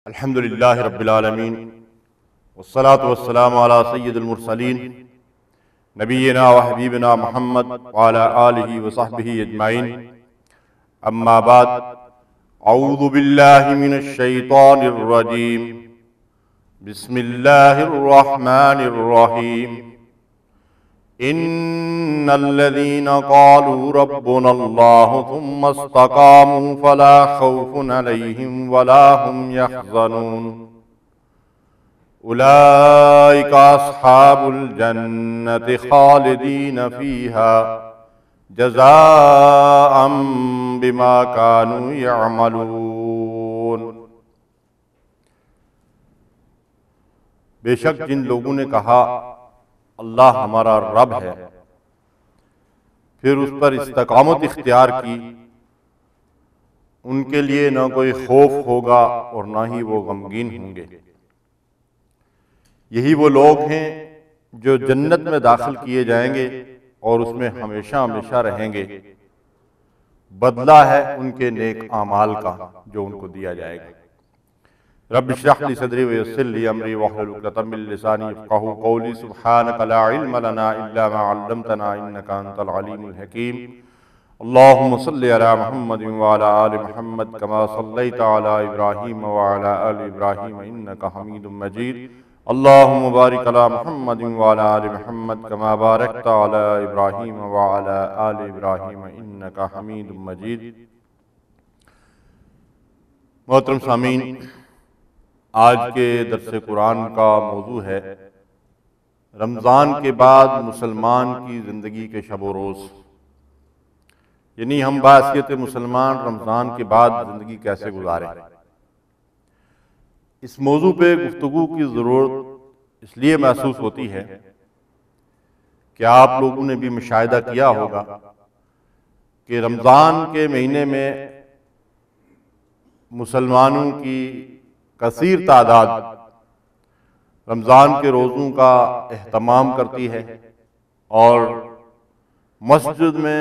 अल्हम्दुलिल्लाहि रब्बिल आलमीन वस्सलातु वस्सलामु अला सय्यिदिल मुरसलीन नबिय्यिना व हबीबिना मुहम्मद व अला आलिहि व सहबिहि अजमाइन। अम्मा बाद, औज़ु बिल्लाहि मिनश शैतानिर रजीम। बिस्मिल्लाहिर रहमानिर रहीम। इन्नल्लज़ीना क़ालू रब्बुनल्लाहु सुम्मा इस्तक़ामू फला खौफुन अलैहिम वला हुम यहज़नून। उलाइका अस्हाबुल जन्नति खालिदीन फ़ीहा जज़ाअम बिमा कानू यअमलून। बेशक जिन लोगों ने कहा अल्लाह हमारा रब है, फिर उस पर इस्तकामत इख्तियार की, उनके लिए न कोई खौफ होगा और न ही वो गमगीन होंगे। यही वो लोग हैं जो जन्नत में दाखिल किए जाएंगे और उसमें हमेशा हमेशा रहेंगे। बदला है उनके नेक आमाल का जो उनको दिया जाएगा। रब्बि इश्रह ली सदरी व यस्सिर ली अमरी वहलुल उक़दतम मिन लिसानी यफ़क़हू क़ौली। सुब्हानका ला इल्म लना इल्ला मा अल्लमतना इन्नका अंतल अलीमुल हकीम। अल्लाहुम्मा सल्लि अला मुहम्मदिन व अला आलि मुहम्मद कमा सल्लैता अला इब्राहीम व अला आलि इब्राहीम इन्नका हमीदुम मजीद। अल्लाहुम्मा बारिक अला मुहम्मदिन व अला आलि मुहम्मद कमा बारकता अला इब्राहीम व अला आलि इब्राहीम इन्नका हमीदुम मजीद। मोहतरम सामीन, आज के दर्स कुरान का मौजू है रमज़ान के बाद मुसलमान की ज़िंदगी के शब व रोज़। यानी हम बाहसीयत मुसलमान रमज़ान के बाद ज़िंदगी कैसे गुजारें। इस मौजू पे गुफ्तगू की ज़रूरत इसलिए महसूस होती है कि आप लोगों ने भी मुशाहिदा किया होगा कि रमज़ान के महीने में मुसलमानों की कसीर तादाद रमज़ान के रोज़ों का एहतमाम करती है और मस्जिद में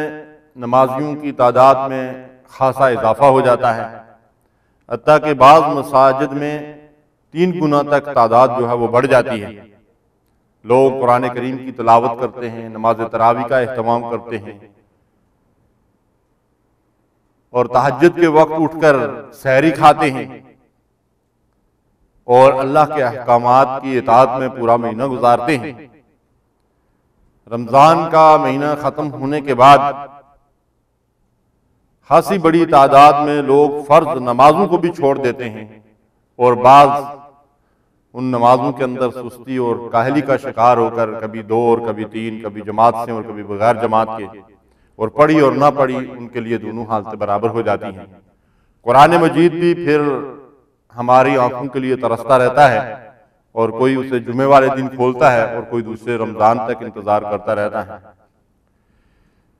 नमाजियों की तादाद में खासा इजाफा हो जाता है। हत्ता कि बाज़ मसाजिद में 3 गुना तक तादाद जो है वो बढ़ जाती है। लोग कुरान करीम की तिलावत करते हैं, नमाज तरावी का एहतमाम करते हैं और तहज्जुद के वक्त उठकर सहरी खाते हैं और अल्लाह के अहकामात की इताअत में पूरा महीना गुजारते हैं। रमज़ान का महीना ख़त्म होने के बाद खासी बड़ी तादाद में लोग फ़र्ज नमाजों को भी छोड़ देते हैं और बाज़ उन नमाजों के अंदर सुस्ती और काहली का शिकार होकर कभी 2 और कभी 3, कभी जमात से और कभी बगैर जमात के, और पढ़ी और ना पढ़ी उनके लिए दोनों हालतें बराबर हो जाती हैं। कुरान मजीद भी फिर हमारी आंखों के लिए तरसता रहता है और कोई उसे जुमे वाले दिन खोलता है और कोई दूसरे रमज़ान तक इंतजार करता रहता है।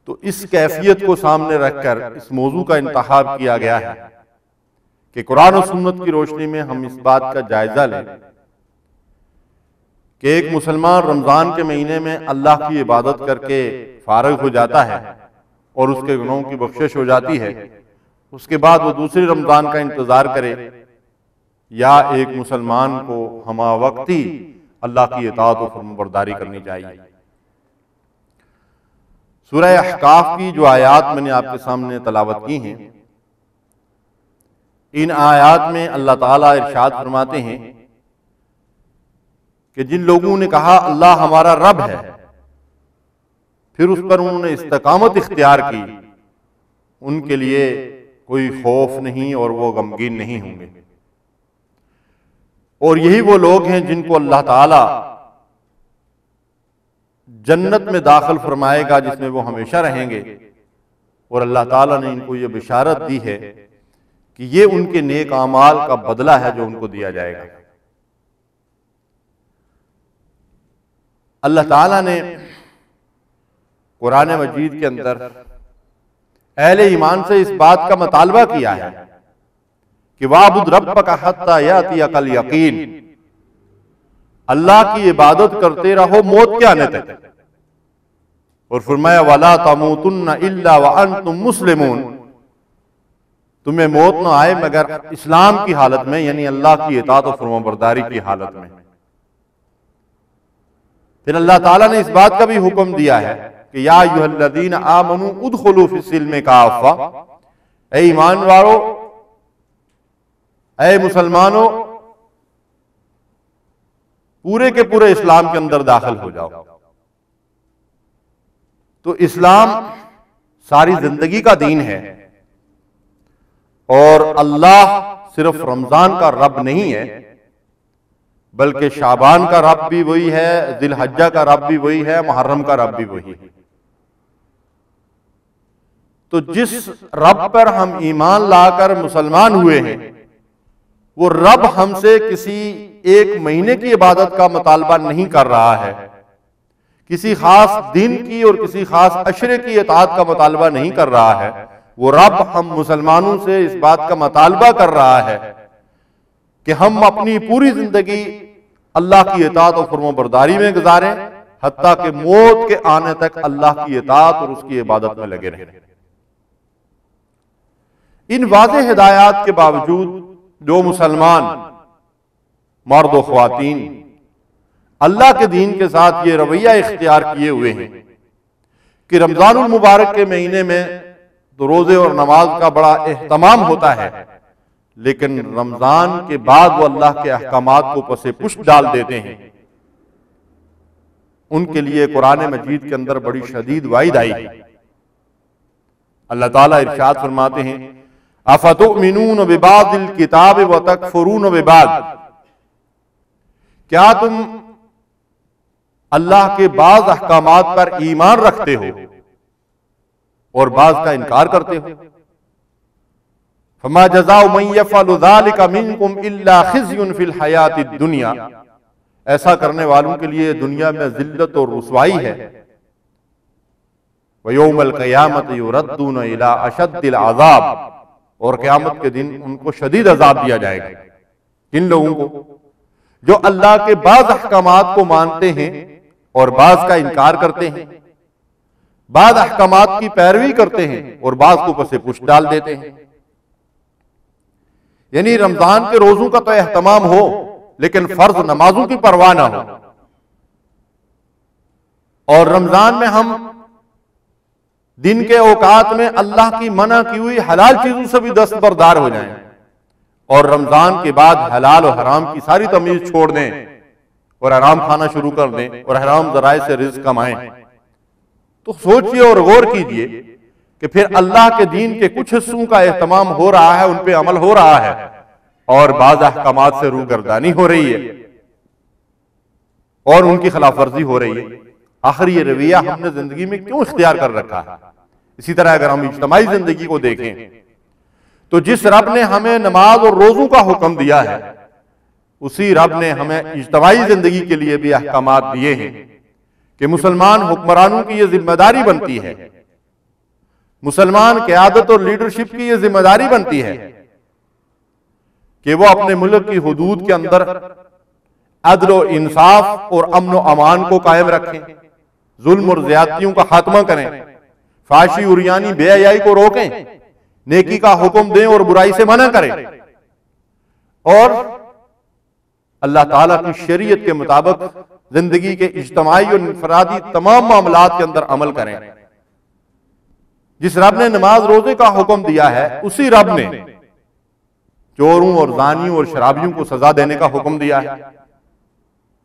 तो इस कैफियत को सामने रखकर इस मौजू का इंतखाब किया गया है कि कुरान और सुन्नत की रोशनी में हम इस बात का जायजा लें कि एक मुसलमान रमज़ान के महीने में अल्लाह की इबादत करके फारिग हो जाता है और उसके गुनाहों की बख्शिश हो जाती है। उसके बाद वो दूसरे रमज़ान का इंतजार करे, या एक मुसलमान को हमा वक्ती अल्लाह की इताअत और फर्माबरदारी करनी चाहिए। सूरह अहकाफ की जो आयात मैंने आपके सामने तलावत की हैं, इन आयात में अल्लाह ताला इरशाद फरमाते हैं कि जिन लोगों ने कहा अल्लाह हमारा रब है, फिर उस पर उन्होंने इस्तकामत इख्तियार की, उनके लिए कोई खौफ नहीं और वो गमगीन नहीं होंगे। और यही वो लोग हैं जिनको अल्लाह ताला जन्नत में दाखिल फरमाएगा जिसमें वो हमेशा रहेंगे। और अल्लाह ताला ने इनको ये बिशारत दी है कि ये उनके नेक आमाल का बदला है जो उनको दिया जाएगा। अल्लाह ताला ने कुरान मजीद के अंदर अहले ईमान से इस बात का मुतालबा किया है कि वाबुद रब्बका हत्ता यातियकल यकीन, अल्लाह की इबादत करते रहो मौत के आने तक। और फरमाया वला तमूतुन्ना इल्ला व अंतुम मुस्लिमून, तुम्हें मौत न आए मगर इस्लाम की हालत में, यानी अल्लाह की इताअत और फरमाबरदारी की हालत में। फिर अल्लाह ताला ने इस बात का भी हुक्म दिया है कि या अय्युहल्लज़ीना आमनू उदखुलू फिस्सिल्मि काफ़ा, ऐ ईमान वालों, ऐ मुसलमानों, पूरे के पूरे इस्लाम के अंदर दाखिल हो जाओ। तो इस्लाम सारी जिंदगी का दीन है और अल्लाह सिर्फ रमजान का रब नहीं है, बल्कि शाबान का रब भी वही है, जिलहज्जा का रब भी वही है, मुहर्रम का रब भी वही है। तो जिस रब पर हम ईमान लाकर मुसलमान हुए हैं, वो रब हमसे किसी एक महीने की इबादत का मुतालबा नहीं कर रहा है, किसी खास दिन की और किसी खास अशरे की इताअत का मुतालबा नहीं कर रहा है। वो रब हम मुसलमानों से इस बात का मुतालबा कर रहा है कि हम अपनी पूरी जिंदगी अल्लाह की इताअत और फरमाबरदारी में गुजारें, हत्ता कि मौत के आने तक अल्लाह की इताअत और उसकी इबादत में लगे रहें। इन वाज़ेह हिदायत के बावजूद जो मुसलमान मर्द और ख्वातीन अल्लाह के दीन के साथ ये रवैया इख्तियार किए हुए हैं कि रमजानुल मुबारक के महीने में तो रोजे और नमाज का बड़ा एहतमाम होता है, लेकिन रमजान के बाद वो अल्लाह के अहकामात को पसे पुष्ट डाल देते हैं, उनके लिए कुरान मजीद के अंदर बड़ी शदीद वाइद आई है। अल्लाह ताला इरशाद फरमाते हैं, अफतुमिनून बिबादिल किताब व तकफुरून बिबाद, क्या तुम अल्लाह के बाज अहकामात पर ईमान रखते हो और बाज का इनकार करते हो। फमा जज़ाउ मन यफ़अलु ज़ालिका मिनकुम इल्ला खिज़्युन फिल हयातिद दुनिया, ऐसा करने वालों के लिए दुनिया में जिल्लत और रुसवाई है। व यौमल क़ियामत युरद्दून इला अशद्दिल अज़ाब, और क़यामत के दिन उनको शदीद अज़ाब दिया जाएगा। किन लोगों को? जो अल्लाह के बाज़ अहकामात को मानते हैं और बाज़ का इनकार करते हैं, बाज़ अहकामात की पैरवी करते हैं और बाज़ को पसे पुष्ट डाल देते हैं। यानी रमजान के रोजों का तो एहतमाम हो, लेकिन फर्ज नमाजों की परवाह ना हो, और रमजान में हम दिन के औकात में अल्लाह की मना की हुई हलाल चीजों से भी दस्तबरदार हो जाएं, और रमजान के बाद हलाल और हराम की सारी तमीज छोड़ दें और हराम खाना शुरू कर दें और हराम जराए से रिज़्क़ कमाएं। तो सोचिए और गौर कीजिए कि फिर अल्लाह के दीन के कुछ हिस्सों का एहतमाम हो रहा है, उन पे अमल हो रहा है, और बाज़ अहकामात से रूगर्दानी हो रही है और उनकी खिलाफ वर्जी हो रही है। आखिर ये रवैया हमने जिंदगी में क्यों इख्तियार कर रखा है? इसी तरह अगर हम इज्तिमाई जिंदगी को देखें तो जिस रब ने हमें नमाज और रोजों का हुक्म दिया है, उसी रब ने हमें इज्तिमाई जिंदगी के लिए भी अहकामात दिए हैं कि मुसलमान हुक्मरानों की यह जिम्मेदारी बनती है, मुसलमान क़यादत और लीडरशिप की यह जिम्मेदारी बनती है कि वो अपने मुल्क की हुदूद के अंदर अदल और इंसाफ और अमन और अमान को कायम रखें, जुल्म और ज्यादतियों का खात्मा करें, फाशी उरियानी बेहयाई को रोकें, नेकी का हुक्म दें और बुराई से मना करें, और अल्लाह ताला की शरीयत के मुताबिक जिंदगी के इज्तिमाई और इनफरादी तमाम मामलात के अंदर अमल करें। जिस रब ने नमाज रोजे का हुक्म दिया है, उसी रब ने चोरों और जानियों और शराबियों को सजा देने का हुक्म दिया है,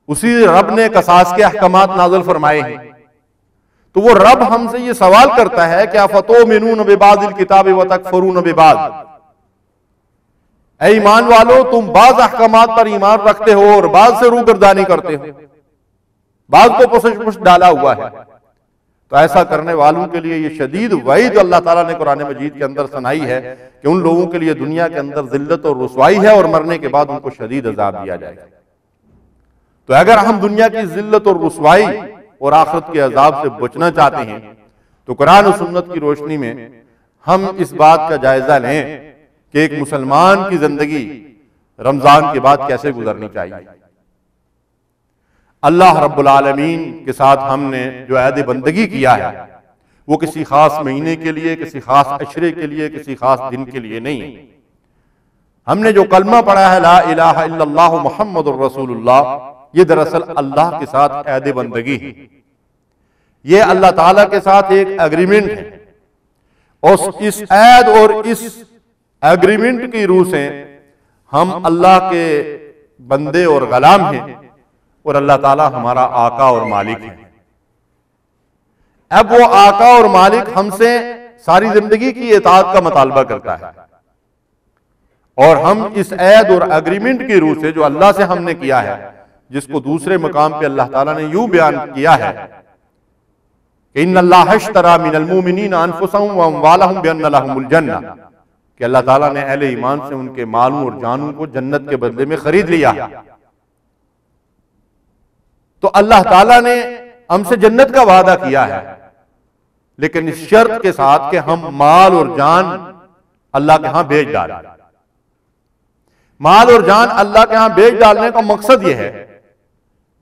उसी रब ने कसास के अहकामात नाज़िल फरमाए हैं। तो वो रब हमसे ये सवाल करता है कि अफतुमिनून बिबादिल किताब व तकफुरून बिबाद, ऐ ईमान वालो, तुम बाज़ अहकामात पर ईमान रखते हो और बाज़ से रूगर्दानी करते हो, बाज़ को पुष्ट डाला हुआ है। तो ऐसा करने वालों के लिए ये शदीद वईद अल्लाह ताला ने कुरान मजीद के अंदर सुनाई है कि उन लोगों के लिए दुनिया के अंदर जिल्लत और रुसवाई है और मरने के बाद उनको शदीद अजाब दिया जाएगा। तो अगर हम दुनिया की जिल्लत और रुसवाई और आखिरत के अजाब से बचना चाहते हैं तो कुरान और सुन्नत की रोशनी में हम इस बात का जायजा लें कि एक मुसलमान की जिंदगी रमजान के बाद कैसे गुजरनी चाहिए। अल्लाह रब्बुल आलमीन के साथ हमने जो अहद बंदगी किया है वो किसी खास महीने के लिए, किसी खास अशरे के लिए, किसी खास दिन के लिए नहीं है। हमने जो कलमा पढ़ा है ला इलाहा इल्लल्लाहु मुहम्मदुर रसूलुल्लाह, ये दरअसल अल्लाह के साथ ऐद बंदगी है। ये अल्लाह ताला के साथ एक एग्रीमेंट है और इस ऐद और इस एग्रीमेंट की रूह से हम अल्लाह के बंदे और गुलाम हैं और अल्लाह ताला हमारा आका और मालिक है। अब वो आका और मालिक हमसे सारी जिंदगी की इताअत का मुतालबा करता है और हम इस ऐद और एग्रीमेंट की रूह से जो अल्लाह से हमने किया है, जिसको दूसरे मकाम पे अल्लाह ताला ने यूं बयान किया है इन्नल्लाह अश्तरा मिनल मुमिनीना अनफुसहुम व अम्वालहुम बिअन्ना लहुमुल जन्नह, कि अल्लाह ताला ने अहले ईमान से उनके मालों और जानों को जन्नत के बदले में खरीद लिया। तो अल्लाह ताला ने हमसे जन्नत का वादा किया है, लेकिन इस शर्त के साथ कि हम माल और जान अल्लाह के यहां बेच डालें। माल और जान अल्लाह के यहां बेच डालने का मकसद यह है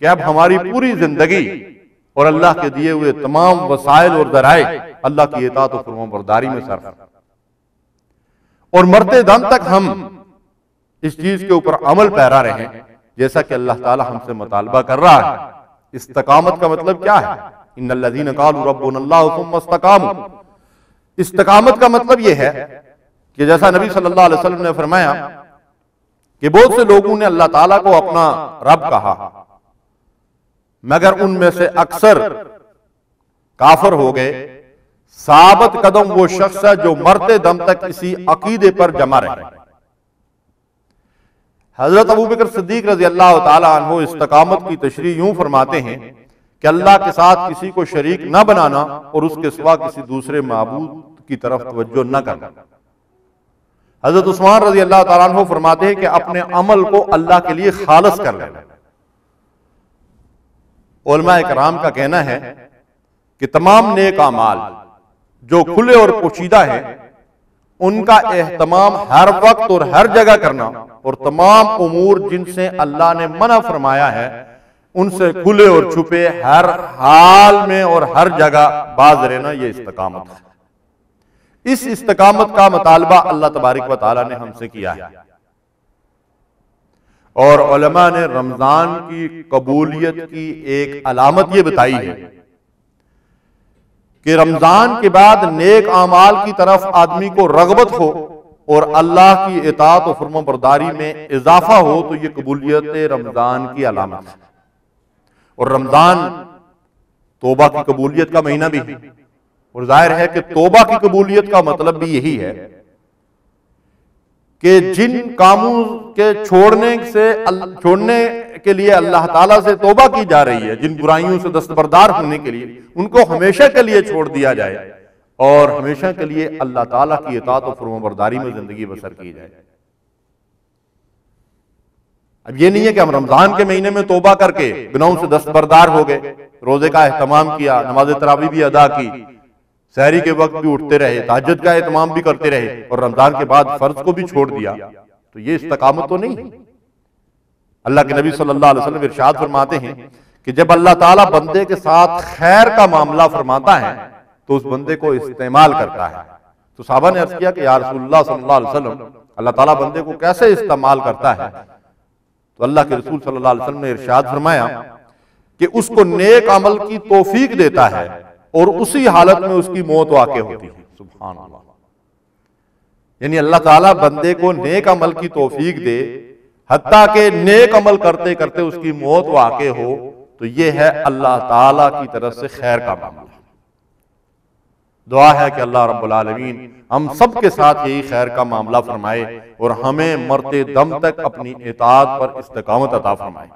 कि अब हमारी पूरी जिंदगी और अल्लाह के दिए हुए तमाम वसाइल और जराए अल्लाह की इताअत और फरमाबरदारी में सर्फ, और मरते दम तक हम इस चीज के ऊपर अमल पैरा रहें जैसा कि अल्लाह ताला हमसे मुतालबा कर रहा है। इस्तिकामत का मतलब क्या है? इन्नल्लज़ीना क़ालू रब्बुनल्लाहु सुम्मा इस्तक़ामू। इस्तिकामत का मतलब यह है कि जैसा नबी सल्लल्लाहु अलैहि वसल्लम ने फरमाया कि बहुत से लोगों ने अल्लाह ताला को अपना रब कहा, मगर उनमें से अक्सर काफिर हो गए। साबित कदम वो शख्स है जो मरते दम तक इसी अकीदे पर जमा रहे। हजरत अबू बकर सिद्दीक रजी अल्लाह ताला अन्हु इस्तिकामत की तशरीह यूं फरमाते हैं कि अल्लाह के साथ किसी को शरीक न बनाना और उसके सिवा किसी दूसरे माबूद की तरफ तवज्जो न करना। हजरत उस्मान रजी अल्लाह ताला अन्हु फरमाते हैं कि अपने अमल को अल्लाह के लिए खालिस कर लेना। उलमा इकराम का कहना है कि तमाम नेक अमाल जो खुले और पोशीदा है उनका एहतमाम हर वक्त और हर जगह करना, और तमाम उमूर जिनसे अल्लाह ने मना फरमाया है उनसे खुले और छुपे हर हाल में और हर जगह बाज रहना, यह इस्तिकामत है। इस इस्तिकामत का मुतालबा अल्लाह तबारिक व तआला ने हमसे किया है। और उलमा ने रमजान की कबूलियत की एक अलामत यह बताई है कि रमजान के बाद नेक आमाल की तरफ आदमी को रगबत हो और अल्लाह की इताअत और फरमाबरदारी में इजाफा हो, तो यह कबूलियत रमजान की अलामत है। और रमजान तौबा की कबूलियत का महीना भी है, और जाहिर है कि तौबा की कबूलियत का मतलब भी यही है कि जिन कामों के छोड़ने के लिए अल्लाह ताला से तौबा की जा रही है, जिन बुराइयों से दस्तबरदार होने के लिए, उनको हमेशा के लिए छोड़ दिया जाए और हमेशा के लिए अल्लाह ताला की इताअत और फरमाबरदारी में जिंदगी बसर की जाए। अब ये नहीं है कि हम रमजान के महीने में तौबा करके गुनाहों से दस्तबरदार हो गए, रोजे का एहतमाम किया, नमाज तरावी भी अदा की, सहरी के वक्त भी उठते रहे, तहज्जुद का एहतमाम भी करते रहे, और रमजान के बाद फर्ज को भी छोड़ दिया, तो ये इस्तिकामत तो नहीं है। अल्लाह के नबी सल्लल्लाहु अलैहि वसल्लम इरशाद फरमाते हैं कि जब अल्लाह ताला बंदे के साथ खैर का मामला फरमाता है तो उस बंदे को इस्तेमाल करता है। तो साहबा ने अर्ज किया कि या रसूलुल्लाह सल्लल्लाहु अलैहि वसल्लम, अल्लाह ताला बंदे को कैसे इस्तेमाल करता है? तो अल्लाह के रसूल सल्लल्लाहु अलैहि वसल्लम ने इरशाद फरमाया कि उसको नेक अमल की तौफीक देता है और उसी हालत में उसकी मौत वाक़ई होती है। सुभान अल्लाह। यानी अल्लाह ताला बंदे को नेक अमल की तौफीक दे, हत्ता के नेक अमल करते करते उसकी मौत वाक़ई हो, तो यह है अल्लाह ताला की तरफ से खैर का मामला। दुआ है कि अल्लाह रब्बुल आलमीन हम सब के साथ यही खैर का मामला फरमाए और हमें मरते दम तक अपनी इताअत पर इस्तिकामत अता फरमाए।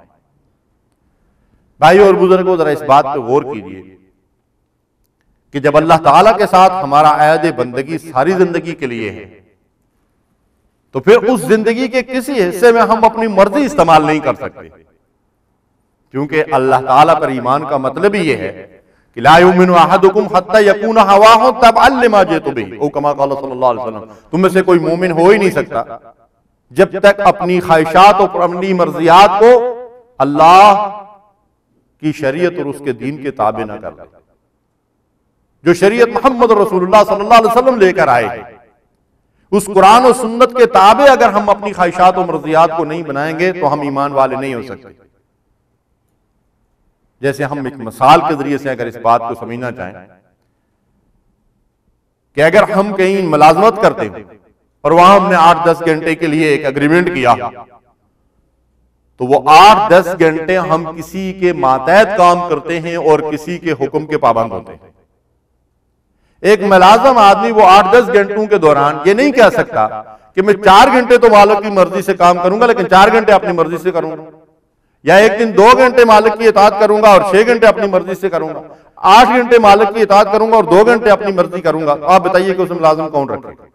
भाई और बुजुर्गों, जरा इस बात पे गौर कीजिए कि जब अल्लाह ताला के साथ हमारा अहद बंदगी सारी जिंदगी के लिए है, तो फिर उस जिंदगी के किसी हिस्से में हम अपनी मर्जी इस्तेमाल नहीं कर सकते, क्योंकि अल्लाह ताला पर ईमान का मतलब ही यह है कि ला युमिनु अहदुकुम हत्ता यकूना हवाहु तबअन लिमा जितु बिही, ओ कमा क़ाल सल्लल्लाहु अलैहि वसल्लम, तुम में से कोई मोमिन हो ही नहीं सकता जब तक अपनी ख्वाहिशात और अपनी मर्जियात को अल्लाह की शरीयत और उसके दीन के ताबे न कर ले। जो शरीयत मोहम्मद रसूलुल्लाह सल्लल्लाहु अलैहि वसल्लम लेकर आए, उस कुरान और सुन्नत के ताबे अगर हम अपनी ख्वाहिशात और मर्जियात को नहीं बनाएंगे तो हम ईमान वाले नहीं हो सकते। जैसे हम एक मिसाल के जरिए से अगर इस बात को समझना चाहें कि अगर हम कहीं मुलाजमत करते हैं और वहां हमने 8-10 घंटे के लिए एक एग्रीमेंट किया, तो वो 8-10 घंटे हम किसी के मातहत काम करते हैं और किसी के हुक्म के पाबंद होते हैं। एक मुलाजम आदमी वो 8-10 घंटों के दौरान ये नहीं कह सकता कि मैं 4 घंटे तो मालिक की मर्जी से काम करूंगा लेकिन 4 घंटे अपनी मर्जी से करूंगा, या एक दिन 2 घंटे मालिक की इताअत करूंगा और 6 घंटे अपनी मर्जी से करूंगा, 8 घंटे मालिक की इताअत करूंगा और 2 घंटे अपनी मर्जी करूंगा। तो आप बताइए कि उस मुलाजिम कौन रखेगा?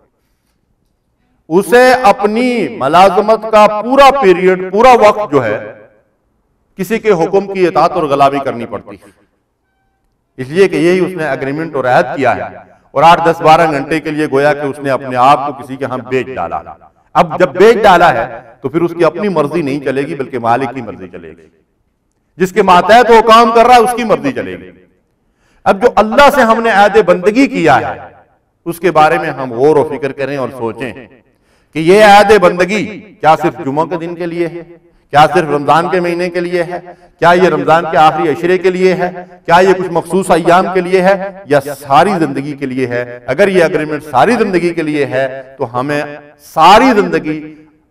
उसे अपनी मुलाजमत का पूरा पीरियड, पूरा वक्त जो है किसी के हुक्म की इताअत और गुलामी करनी पड़ती है, इसलिए कि यही उसने एग्रीमेंट और अहद किया है। और 8-10-12 घंटे के लिए गोया कि उसने अपने आप को किसी के यहां बेच डाला। अब जब बेच डाला है तो फिर उसकी अपनी मर्जी नहीं चलेगी बल्कि मालिक की मर्जी चलेगी। जिसके मातहत वो काम कर रहा है उसकी मर्जी चलेगी। अब जो अल्लाह से हमने अहद बंदगी किया है उसके बारे में हम गौर और फिक्र करें और सोचें कि यह अहद बंदगी क्या सिर्फ जुमा के दिन के लिए है, क्या सिर्फ रमजान के महीने के लिए है, क्या ये रमजान के आखिरी अशरे के लिए है, क्या ये कुछ मखसूस अय्याम के लिए है, या सारी जिंदगी के लिए है? अगर ये एग्रीमेंट सारी जिंदगी के लिए है तो हमें सारी जिंदगी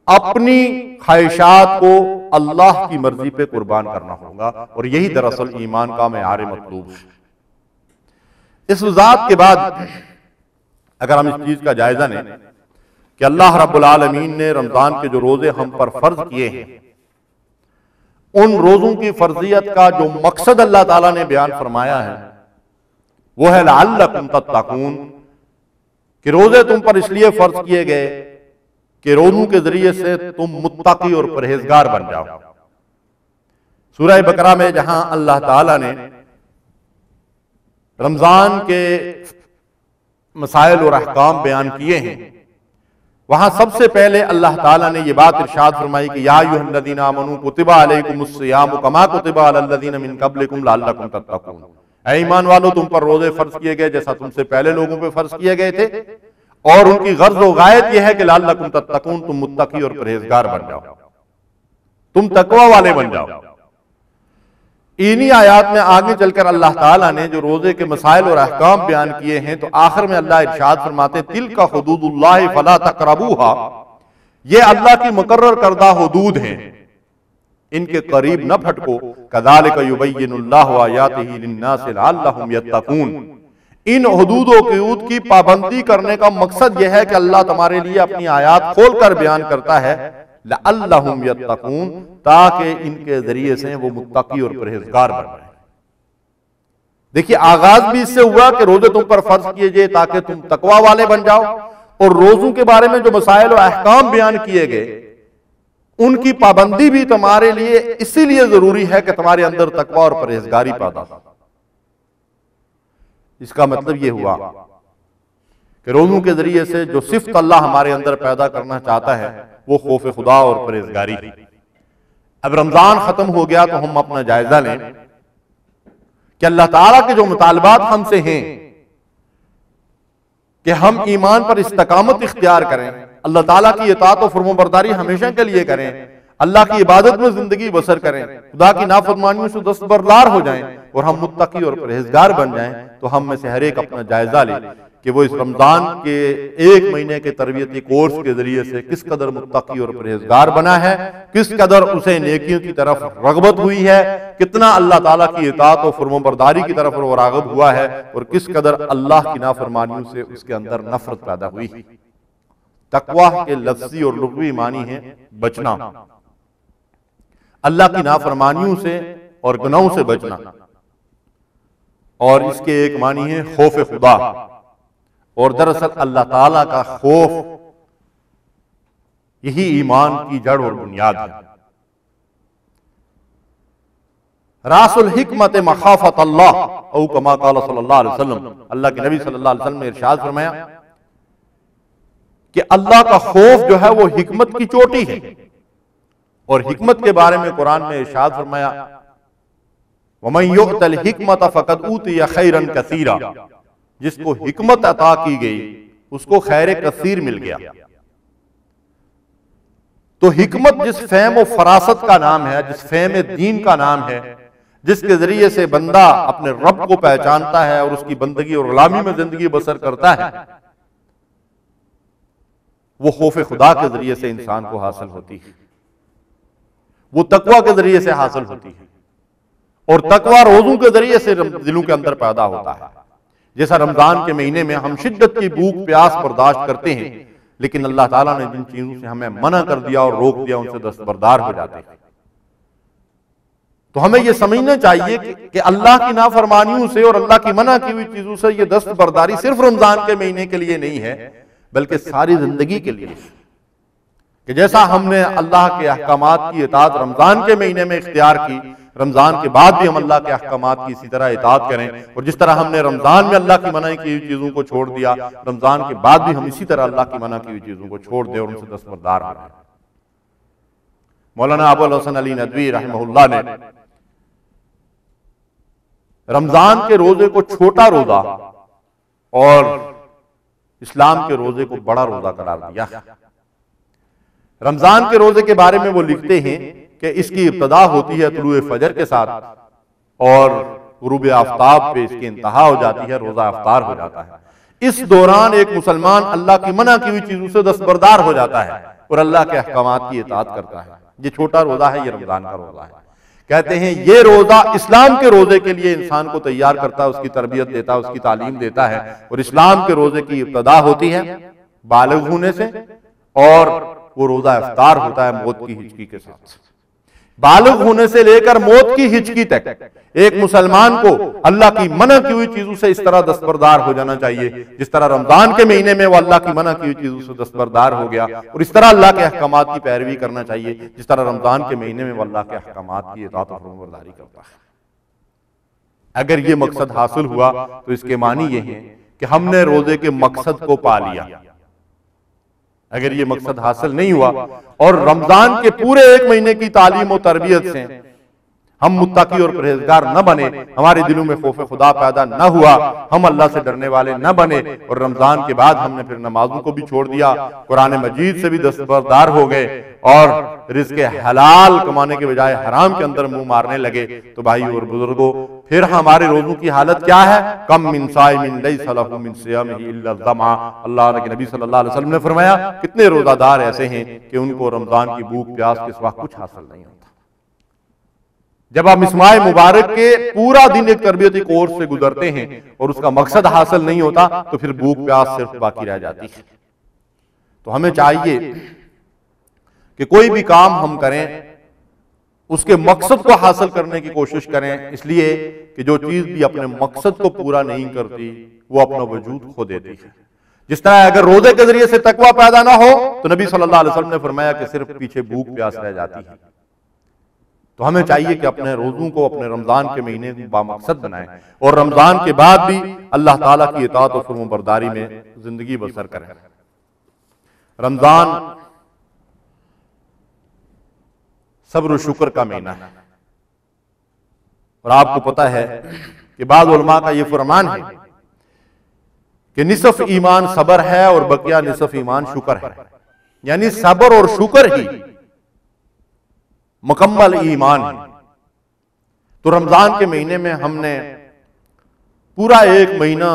अपनी ख्वाहिशात को अल्लाह की मर्जी पे कुर्बान करना होगा, और यही दरअसल ईमान का मेयार मतलूब है। इस वजाहत के बाद अगर हम इस चीज का जायजा लें कि अल्लाह रब्बुल आलमीन ने रमजान के जो रोजे हम पर फर्ज किए हैं, उन रोजों की फर्जियत का जो मकसद अल्लाह ताला ने बयान फरमाया है वो है लअल्लकुम तत्तकून, कि रोजे तुम पर इसलिए फर्ज किए गए कि रोजों के जरिए से तुम मुत्तकी और परहेजगार बन जाओ। सूरह बकरा में जहां अल्लाह ताला ने रमजान के मसाइल और अहकाम बयान किए हैं, वहां सबसे पहले अल्लाह ताला ने यह बात इरशाद फरमाई कि या अय्युहल्लज़ीना आमनू कुतिबा अलैकुमुस्सियामु कमा कुतिबा अलल्लज़ीना मिन क़ब्लिकुम लअल्लकुम तत्तकून। ऐ ईमान वालों, तुम पर रोजे फर्ज किए गए जैसा तुमसे पहले लोगों पे फर्ज किए गए थे, और उनकी गर्ज व गायत यह है कि लअल्लकुम तत्तकून, तुम मुत्तकी और परहेजगार बन जाओ, तुम तकवा वाले बन जाओ। इन्हीं आयात में आगे चलकर अल्लाह ताला ने जो रोजे के मसाइल और अहकाम बयान किए हैं तो आखिर में अल्लाह इरशाद फरमाते तिलका हुदूदुल्लाहि फला तक़रबूहा, ये अल्लाह की मुकर्रर करदा हुदूद हैं, इनके करीब न फटको। कज़ालिका युबय्यिनुल्लाहु आयातिही लिन्नासि लअल्लहुम यत्तकून, इन हुदूद की पाबंदी करने का मकसद यह है कि अल्लाह तुम्हारे लिए अपनी आयात खोलकर बयान करता है लअल्लहुम यत्तकून, ताकि इनके जरिए से वो मुत्तकी और परहेजगार बन जाए। देखिए, आगाज भी इससे हुआ कि रोजे तुम पर फर्ज किए जाए ताकि तुम तकवा वाले बन जाओ, और रोजों के बारे में जो मसाइल और अहकाम बयान किए गए उनकी पाबंदी भी तुम्हारे लिए इसीलिए जरूरी है कि तुम्हारे अंदर तकवा और परहेजगारी पैदा हो। इसका मतलब यह हुआ कि रोजों के जरिए से जो सिफ्त अल्लाह हमारे अंदर पैदा करना चाहता है वो खौफ खुदा और परहेजगारी। अब रमजान खत्म हो गया तो हम अपना जायजा लें कि अल्लाह ताला के जो मुतालबात हमसे हैं कि हम ईमान पर इस्तकामत इख्तियार करें, अल्लाह ताला की इताअत और फरमाबरदारी हमेशा के लिए करें, अल्लाह की इबादत में जिंदगी बसर करें, खुदा की नाफरमानियों से दस्तबरदार हो जाएं और हम मुत्तकी और परहेजगार बन जाएं, तो हम में से हर एक अपना जायजा ले कि वो इस रमजान के 1 महीने के तरबियती कोर्स के जरिए से किस कदर मुत्तकी और परहेजगार बना है, किस कदर उसे नेकियों की तरफ रगबत हुई है, कितना अल्लाह ताला की इताअत और फरमाबरदारी की तरफ वो राग़िब हुआ है, और किस कदर अल्लाह की नाफरमानियों से उसके अंदर नफरत पैदा हुई। तकवा के लफ्ज़ी और लुग़वी मानी है बचना, अल्लाह की नाफरमानियों से और गुनाहों से बचना, और इसके एक मानी है खौफ खुदा, और दरअसल अल्लाह ताला का खौफ यही ईमान की जड़ और बुनियाद है। रासुल हिकमत मखाफत अल्लाह औ कमा क़ाल सल्लल्लाहु अलैहि वसल्लम, अल्लाह के नबी सल्लल्लाहु अलैहि वसल्लम ने इरशाद फरमाया कि अल्लाह का खौफ जो है वो हिकमत की चोटी है, और हिकमत के बारे में कुरान में इरशाद फरमाया वमन युअतल हिकमत फक़द ऊतिया खैरन कसीरा, जिसको हिकमत अता की गई उसको खैर कसीर मिल गया। तो हिकमत जिस फहम और फरासत का नाम है, जिस फहम दीन का नाम है, जिसके जरिए से बंदा अपने रब को पहचानता है और उसकी बंदगी और गुलामी में जिंदगी बसर करता है, वो खौफ खुदा के जरिए से इंसान को हासिल होती है, वो तकवा के जरिए से हासिल होती है, और तकवा रोजों के जरिए से दिलों के अंदर पैदा होता है। जैसा रमजान के महीने में हम शिद्दत की भूख प्यास बर्दाश्त करते हैं, लेकिन अल्लाह ताला ने जिन चीजों से हमें मना कर दिया और रोक दिया उनसे दस्तबरदार हो जाते हैं। तो हमें यह समझना चाहिए कि अल्लाह की नाफरमानियों से और अल्लाह की मना की हुई चीजों से यह दस्तबरदारी सिर्फ रमजान के महीने के लिए नहीं है, बल्कि सारी जिंदगी के लिए। कि जैसा हमने अल्लाह के अहकामात की इताअत रमजान के महीने में इख्तियार की, रमजान के बाद भी हम अल्लाह के अहकामात की इसी तरह इताअत करें, और जिस तरह हमने रमजान में अल्लाह की मना की हुई चीजों को छोड़ दिया, रमजान के बाद भी हम इसी तरह अल्लाह की मना की हुई चीजों को छोड़ दें और उनसे दस्तबरदार हो जाए। मौलाना अबुल हसन अली नदवी रहमहुल्लाह ने रमजान के रोजे को छोटा रोजा और इस्लाम के रोजे को बड़ा रोजा करार दिया। रमजान के रोजे के बारे में वो लिखते हैं कि इसकी इब्तदा होती है तुलुए फजर के साथ और गुरूब आफ्ताब पे इसकी इंतहा हो जाती है, रोजा अफ्तार हो जाता है। इस दौरान एक मुसलमान अल्लाह की मना की हुई चीजों से दस्तबरदार हो जाता है और अल्लाह के अहकामात की इताअत करता है। ये छोटा रोजा है, ये रमजान का रोजा है। कहते हैं ये रोजा इस्लाम के रोजे के लिए इंसान को तैयार करता है, उसकी तरबियत देता है, उसकी तालीम देता है। और इस्लाम के रोजे की इब्तदा होती है बालिग होने से और वो रोजा इफ्तार होता है मौत की हिचकी के साथ। बालिग होने से लेकर मौत की हिचकी तक एक मुसलमान को अल्लाह की मना की हुई चीजों से इस तरह दस्तबरदार हो जाना चाहिए जिस तरह रमजान के महीने में वो अल्लाह की मना की हुई चीजों से दस्तबरदार हो गया, और इस तरह अल्लाह के अहकामात की पैरवी करना चाहिए जिस तरह रमजान के महीने में वो अल्लाह के अहकामात की इताअत और फरमाबरदारी करता है। अगर ये मकसद हासिल हुआ तो इसके मानी ये है कि हमने रोजे के मकसद को पा लिया। अगर ये मकसद हासिल नहीं हुआ और रमजान के पूरे एक महीने की तालीम और तरबियत से हम मुत्तकी और परहेजगार न बने, हमारे दिलों में खौफ खुदा पैदा न हुआ, हम अल्लाह से डरने वाले न बने, और रमजान के बाद हमने फिर नमाजों को भी छोड़ दिया, कुरान मजीद से भी दस्तबरदार हो गए और रिज़्क़े हलाल कमाने के बजाय हराम के अंदर मुंह मारने लगे, तो भाई और बुजुर्गों फिर हमारे रोजों की हालत क्या है? कम मिन साइमिन लैसा लहू मिन सियामिही इल्ला ज़मा। अल्लाह के नबी सल्लल्लाहु अलैहि वसल्लम ने फरमाया कितने रोजादार ऐसे हैं कि उनको रमजान की भूख प्यास के सिवा कुछ हासिल नहीं होता। जब आप इस माह मुबारक के पूरा दिन एक तरबियती कोर्स से गुजरते हैं और उसका मकसद हासिल नहीं होता तो फिर भूख प्यास सिर्फ बाकी रह जाती है। तो हमें चाहिए कि कोई भी काम हम करें उसके मकसद को हासिल करने की कोशिश करें, इसलिए कि जो चीज भी अपने मकसद को पूरा नहीं करती वो अपना वजूद खो देती है। जिस तरह अगर रोजे के जरिए से तकवा पैदा ना हो तो नबी सल्लल्लाहु अलैहि वसल्लम ने फरमाया कि सिर्फ पीछे भूख प्यास रह जाती है। तो हमें चाहिए कि अपने रोजों को अपने रमजान के महीने को बामकसद बनाएं और रमजान के बाद भी अल्लाह ताला की इताअत और फरमाबरदारी में जिंदगी बसर करें। रमजान सब्र शुक्र का महीना है और आपको पता है कि बाद उलमा का यह फरमान है कि निसफ ईमान सब्र है और बकिया निसफ ईमान शुक्र है, यानी सब्र और शुक्र ही मुकम्मल ईमान है। तो रमजान के महीने में हमने पूरा एक महीना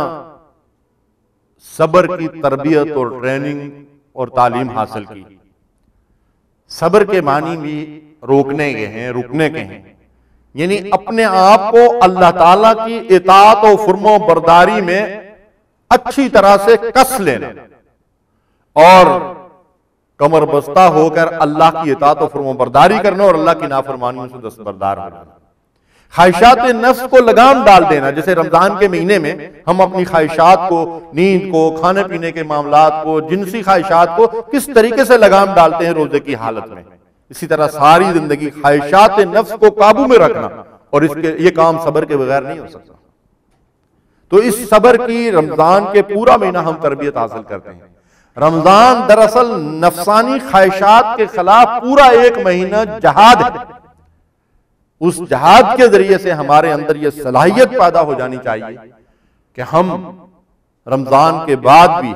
सब्र की तरबियत और ट्रेनिंग और तालीम हासिल की। सब्र के मानी भी रोकने के हैं, रुकने के हैं, यानी अपने आप को अल्लाह ताला की इताअत और फरमाबरदारी में अच्छी तरह से कस लेना और कमर बस्ता होकर अल्लाह की इताअत और फरमाबरदारी करना और अल्लाह की नाफरमानियों से दस्तबरदार हो जाना। ख्वाहिशात नफ्स को लगाम डाल देना, जैसे रमजान के महीने में हम अपनी ख्वाहिशात को, नींद को, खाने पीने के मामलात को, जिनसी ख्वाहिशात को किस तरीके से लगाम डालते हैं रोजे की हालत में, इसी तरह सारी जिंदगी ख्वाहिशात नफ्स को काबू में रखना, और इसके ये काम सब्र के बगैर नहीं हो सकता। तो इस सब्र की रमजान के पूरा महीना हम तरबियत हासिल करते हैं। रमजान दरअसल नफसानी ख्वाहिशात के खिलाफ पूरा एक महीना जहाद है। उस जहाद के जरिए से हमारे अंदर यह सलाहियत पैदा हो जानी चाहिए कि हम रमजान के बाद भी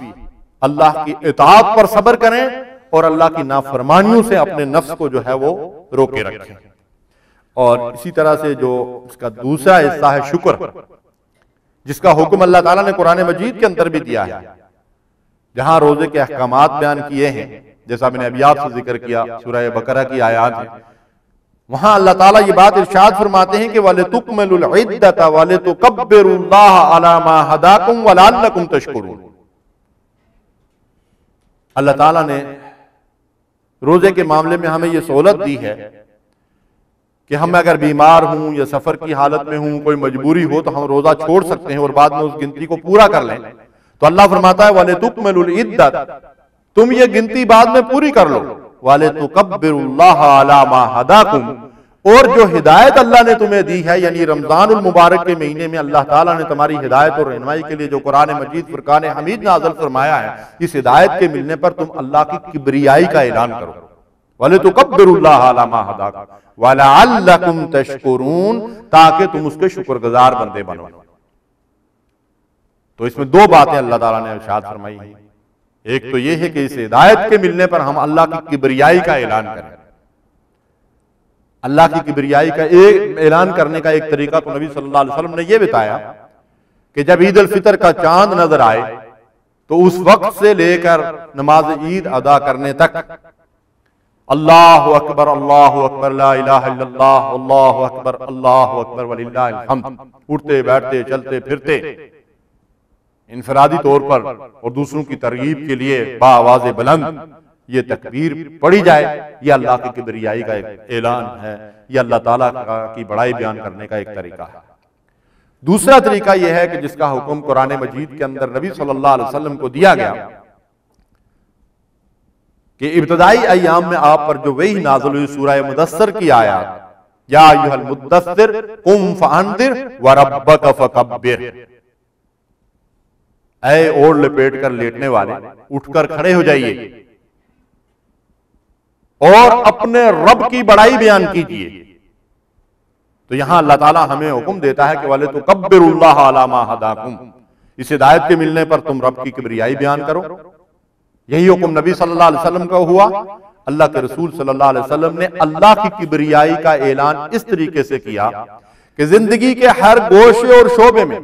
अल्लाह की इताअत पर सब्र करें और अल्लाह की नाफरमानियों से अपने नफ्स को जो है वो रोके रखें। और इसी तरह से जो इसका दूसरा हिस्सा है शुक्र, जिसका हुक्म अल्लाह ताला ने कुरान मजीद के अंदर भी दिया है, जहां रोजे के अहकामात बयान किए हैं, जैसा मैंने अभी आपसे जिक्र किया सूरह बकरा की आयत है, वहां अल्लाह ताला ये बात इरशाद फरमाते हैं कि वलितुकमिलुल इद्दत वलितुकब्बिरुल्लाह अला मा हदाकुम वलअल्लकुम तशकुरून। अल्लाह ताला ने रोजे के मामले में हमें यह सहूलत दी है कि हम अगर बीमार हूं या सफर की हालत में हूं, कोई मजबूरी हो, तो हम रोजा छोड़ सकते हैं और बाद में उस गिनती को पूरा कर लें। तो अल्लाह फरमाता है वलितुकमिलुल इद्दत, तुम ये गिनती बाद में पूरी कर लो, वलितुकब्बिरुल्लाह अला मा हदाकुम, और जो हिदायत अल्लाह ने तुम्हें दी है, यानी रमजानुल मुबारक के महीने में अल्लाह ताला ने तुम्हारी हिदायत और रहनुमाई के लिए जो कुरान मजीद फुरकान हमीद नाज़िल फरमाया है, इस हिदायत के मिलने पर तुम अल्लाह की किबरियाई का ऐलान करो, वलितुकब्बिरुल्लाह अला मा हदाकुम वलअल्लकुम तशकुरून, ताकि तुम उसके शुक्रगुजार बंदे बनो। तो इसमें दो बातें अल्लाह ताला ने इरशाद फरमाई हैं। एक तो यह है कि इस हिदायत के मिलने पर हम अल्लाह की किबरियाई का ऐलान करें। अल्लाह की किबरियाई का ऐलान करने का एक तरीका तो नबी सल्लल्लाहु अलैहि वसल्लम ने यह बताया कि जब ईद उल फितर का चांद नजर आए तो उस वक्त से लेकर नमाज ईद अदा करने तक अल्लाहु अकबर ला इलाहा इल्लल्लाह अल्लाहु अकबर वलिल्लाहिल हम्द, उठते बैठते चलते फिरते इनफरादी तौर पर और दूसरों की तरगीब के लिए बाआवाज़े बुलंद ये तकबीर पढ़ी जाए, यह अल्लाह की किबरियाई का एक ऐलान है, यह अल्लाह ताला की बड़ाई बयान करने का एक तरीका है। दूसरा तरीका यह है कि जिसका हुक्म कुरान मजीद के अंदर नबी सल्लल्लाहु अलैहि वसल्लम को दिया गया कि इब्तदाई अय्याम में आप पर जो वही नाज़िल हुई सूरह मुदस्सिर की आयत, या अय्युहल मुद्दस्सिर कुम फअंदिर व रब्बक फकब्बिर, ऐ ओढ़ लपेट कर लेटने वाले उठकर खड़े हो जाइए और अपने रब की बड़ाई बयान कीजिए। तो यहां अल्लाह ताला हमें हुक्म देता है कि वलितुकब्बिरुल्लाह अला मा हदाकुम, इस हिदायत के मिलने पर तुम रब की किबरियाई बयान करो। यही हुक्म नबी सल्लल्लाहु अलैहि वसल्लम का हुआ। अल्लाह के रसूल सल्लल्लाहु अलैहि वसल्लम ने अल्लाह की किबरियाई का ऐलान इस तरीके से किया कि जिंदगी के हर गोशे और शोबे में,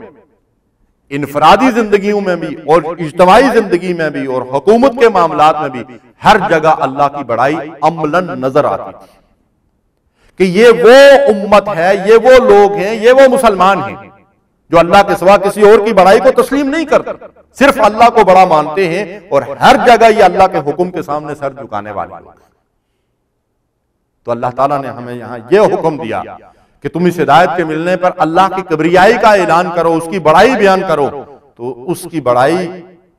इनफरादी जिंदगियों में भी और इज्तिमाई जिंदगी में भी और हुकूमत के मामलात में भी, हर जगह अल्लाह की बड़ाई अमलन नजर आती थी कि ये वो उम्मत है, ये वो लोग हैं, ये वो मुसलमान हैं जो अल्लाह के सिवा किसी और की बड़ाई को तस्लीम नहीं करते, सिर्फ अल्लाह को बड़ा मानते हैं और हर जगह ये अल्लाह के हुक्म के सामने सर झुकाने वाले। तो अल्लाह ताला ने हमें यहां यह हुक्म दिया कि तुम इस हिदायत के मिलने पर अल्लाह की किबरियाई का ऐलान करो, उसकी बड़ाई बयान करो। तो उसकी बड़ाई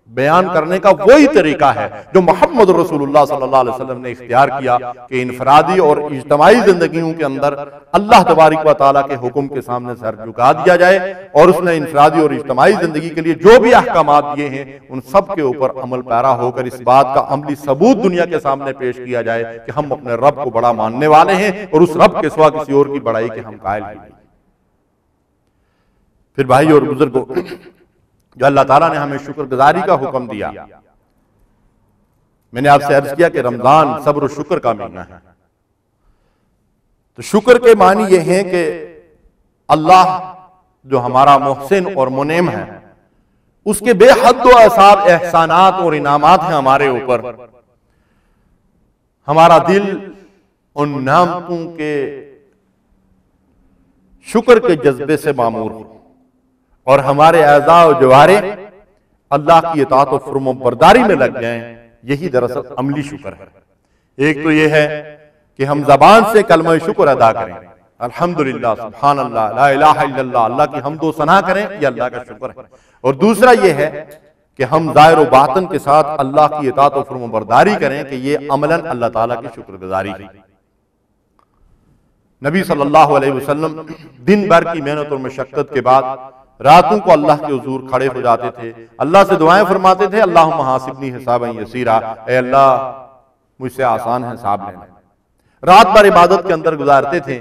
बयान करने का वही तरीका है जो मोहम्मद रसूलुल्लाह सल्लल्लाहु अलैहि वसल्लम ने इख्तियार किया कि इनफरादी और इज्तिमाई जिंदगियों के अंदर अल्लाह तबारक व तआला के हुक्म के सामने सर झुका दिया जाए और उसने इनफरादी और इज्तिमाई जिंदगी के लिए जो भी अहकामात दिए हैं उन सब के ऊपर अमल पैरा होकर इस बात का अमली सबूत दुनिया के सामने पेश किया जाए कि हम अपने रब को बड़ा मानने वाले हैं और उस रब के सिवा किसी और की बड़ाई के हम कायल नहीं। फिर भाई और बुजुर्गों, जो अल्लाह ताला ने हमें शुक्रगुजारी का हुक्म दिया, मैंने आपसे अर्ज किया कि रमजान सब्र और शुक्र का महीना है। तो शुक्र के मानी यह है कि अल्लाह जो हमारा मोहसिन और मुनेम है, उसके बेहद असाब एहसानात और इनामात हैं हमारे ऊपर। हमारा दिल उन नामतों के शुक्र के जज्बे से मामूर हो और हमारे अज़ा और जवारे अल्लाह की इताअत और फरमाबरदारी में लग जाएं। यही दरअसल अमली शुक्र है। एक तो यह है कि हम जबान से कलमा शुक्र अदा करें, अल्हम्दुलिल्लाह, सुभान अल्लाह, ला इलाहा इल्लल्लाह, अल्लाह की हम्द व सना करें, यह अल्लाह का शुक्र है। और दूसरा यह है कि हम ज़ाहिर व बातिन के साथ अल्लाह की इताअत और फरमाबरदारी करें कि यह अमलन अल्लाह ताला की शुक्रगुजारी है। नबी सल्लल्लाहु अलैहि वसल्लम दिन भर की मेहनत और मशक्कत के बाद रातों को अल्लाह के हुजूर खड़े हो जाते थे, अल्लाह से दुआएं फरमाते थे, अल्लाहुम्मा हासिबनी हिसाबन यसीरा, ऐ अल्लाह मुझसे आसान हिसाब लेना। रात भर इबादत के अंदर गुजारते थे,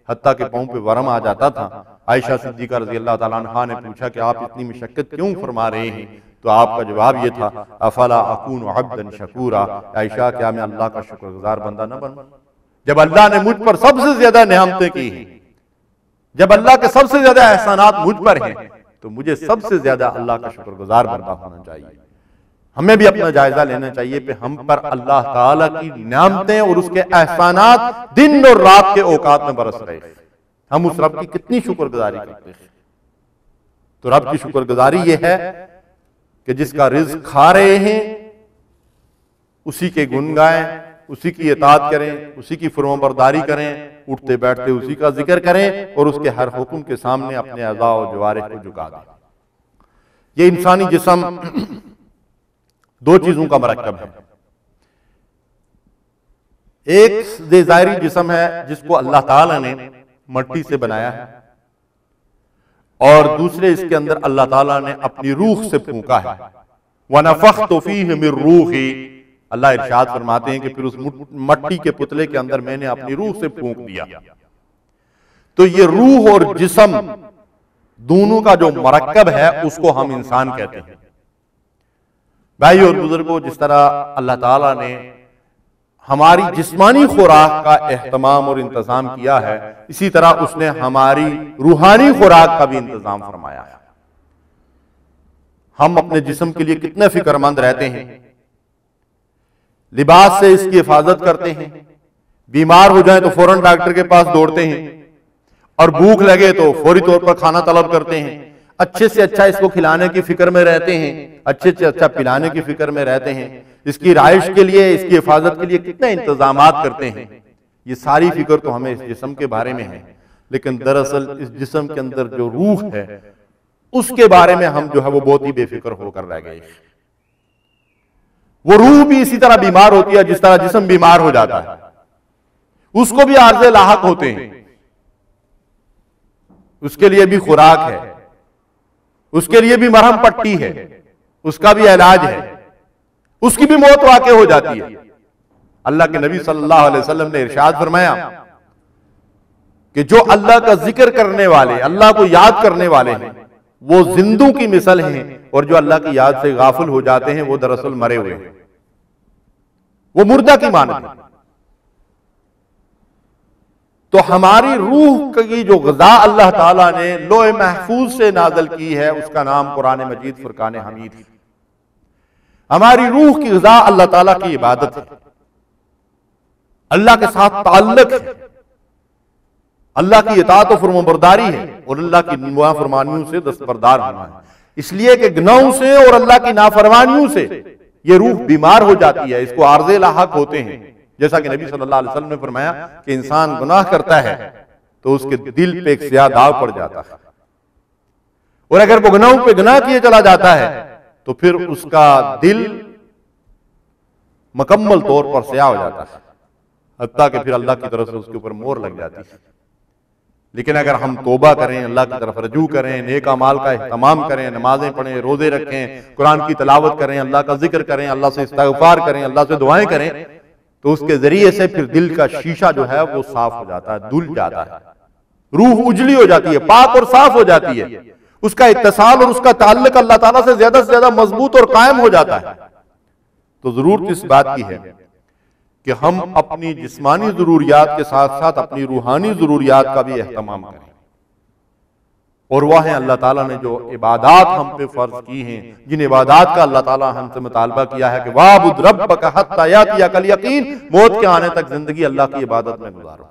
हत्ता के पांव पे वरम आ जाता था। आयशा सिद्दीका रज़ी अल्लाह ताला अन्हा ने पूछा कि आप इतनी मशक्कत क्यों फरमा रहे हैं? तो आपका जवाब ये था, अफला अकून अब्दन शकूरा, आयशा क्या मैं अल्लाह का शुक्रगुजार बंदा न बनूं? जब अल्लाह ने मुझ पर सबसे ज्यादा नेमतें की हैं, जब अल्लाह के सबसे ज्यादा एहसानात मुझ पर हैं, तो मुझे सबसे ज्यादा अल्लाह का शुक्रगुजार बंदा होना चाहिए। हमें भी अपना जायजा लेना चाहिए कि हम पर अल्लाह ताला की नेमतें और उसके एहसानात दिन और रात के औकात में बरस रहे हैं, हम उस रब की कितनी शुक्रगुजारी करते हैं। तो रब की शुक्रगुजारी यह है कि जिसका रिज़्क खा रहे हैं उसी के गुण गाएं, उसी की इताअत करें, उसी की फरमाबरदारी करें, उठते बैठते उसी का जिक्र करें और उसके हर हुक्म के सामने अपने अज़ा और जवारिह को झुका दें। ये इंसानी जिस्म दो चीजों का मरकब है। एक ज़ाहिरी जिस्म है जिसको अल्लाह ताला ने मट्टी से बनाया है, और दूसरे इसके अंदर अल्लाह ताला ने अपनी रूह से फूंका है। वनफ़ख़्तु फ़ीहि मिन रूही, अल्लाह इरशाद फरमाते हैं कि फिर उस मट्टी के पुतले के अंदर मैंने अपनी रूह से फूंक दिया। तो ये रूह और जिस्म दोनों का जो मरकब है उसको हम इंसान कहते हैं। भाई और बुजुर्गों, जिस तरह अल्लाह ताला ने हमारी जिस्मानी खुराक का एहतमाम और इंतजाम किया है, इसी तरह उसने हमारी रूहानी खुराक का भी इंतजाम फरमाया है। हम अपने जिस्म के लिए कितने फिक्रमंद रहते हैं, लिबास से इसकी हिफाजत करते हैं, बीमार हो जाए तो फौरन डॉक्टर के पास दौड़ते हैं, और भूख लगे तो फौरी तौर पर खाना तलब करते हैं, अच्छे से अच्छा इसको खिलाने की फिक्र में रहते हैं, अच्छे से अच्छा पिलाने की फिक्र में रहते हैं, इसकी राइश के लिए, इसकी हिफाजत के लिए कितने इंतजामात करते हैं। ये सारी फिक्र तो हमें इस जिस्म के बारे में है, लेकिन दरअसल इस जिस्म के अंदर जो रूह है उसके बारे में हम जो है वो बहुत ही बेफिक्र होकर रह गए। वो रूह भी इसी तरह बीमार होती है जिस तरह जिस्म बीमार हो जाता है, उसको भी आर्ज़े लाहक होते हैं, उसके लिए भी खुराक है, उसके लिए भी मरहम पट्टी है, उसका भी इलाज है, उसकी भी मौत वाक़े हो जाती है। अल्लाह के नबी सल्लल्लाहु अलैहि वसल्लम ने इरशाद फरमाया कि जो अल्लाह का जिक्र करने वाले, अल्लाह को याद करने वाले हैं, वो जिंदों की मिसल हैं, और जो अल्लाह की याद से गाफिल हो जाते हैं वो दरअसल मरे हुए हैं, वो मुर्दा की मानद है। तो हमारी रूह की जो ग़िज़ा अल्लाह ताला ने लोहे महफूज से नाज़िल की है उसका नाम कुरान मजीद फुरकान हमीद है। हमारी रूह की ग़िज़ा अल्लाह ताला की इबादत है, अल्लाह के साथ ताल्लुक है, अल्लाह की इताअत और फरमाबरदारी है, और अल्लाह की नाफरमानियों से दस्तबरदार होना है। इसलिए कि गुनाहों से और अल्लाह की नाफरमानियों से ये रूह बीमार हो जाती है, इसको आर्ज़े लाहक होते हैं। जैसा कि नबी सल्लल्लाहु अलैहि वसल्लम ने फरमाया कि इंसान गुनाह करता है तो उसके दिल पे एक स्याह दाग पड़ जाता है, और अगर वो गुनाहों पे गुनाह किए चला जाता है तो फिर उसका दिल मुकम्मल तौर पर स्याह हो जाता है, हत्ता कि फिर अल्लाह की तरफ से उसके ऊपर मोहर लग जाती है। लेकिन अगर हम तौबा करें, अल्लाह की तरफ रजू करें, नेक अमाल का इहतमाम करें, नमाजें पढ़ें, रोजे रखें, कुरान की तिलावत करें, अल्लाह का जिक्र करें, अल्लाह से इस्तिग़फ़ार करें, अल्लाह से दुआएं करें, तो उसके जरिए से फिर दिल का शीशा जो है वो साफ हो जाता है, धुल जाता है, रूह उजली हो जाती है, पाक और साफ हो जाती है, उसका इत्तिसाल और उसका ताल्लुक अल्लाह ताला से ज्यादा मजबूत और कायम हो जाता है। तो जरूरत इस बात की है कि हम अपनी जिस्मानी जरूरियात के साथ साथ अपनी रूहानी जरूरियात का भी एहतमाम करें, और वह है अल्लाह ताला ने जो इबादात हम पे फर्ज की हैं, जिन इबादात का अल्लाह ताला हमसे मुतालबा किया है कि वाबुद रब्बका हत्ता यातियकल यकीन, मौत के आने तक जिंदगी अल्लाह की इबादत में गुजारो।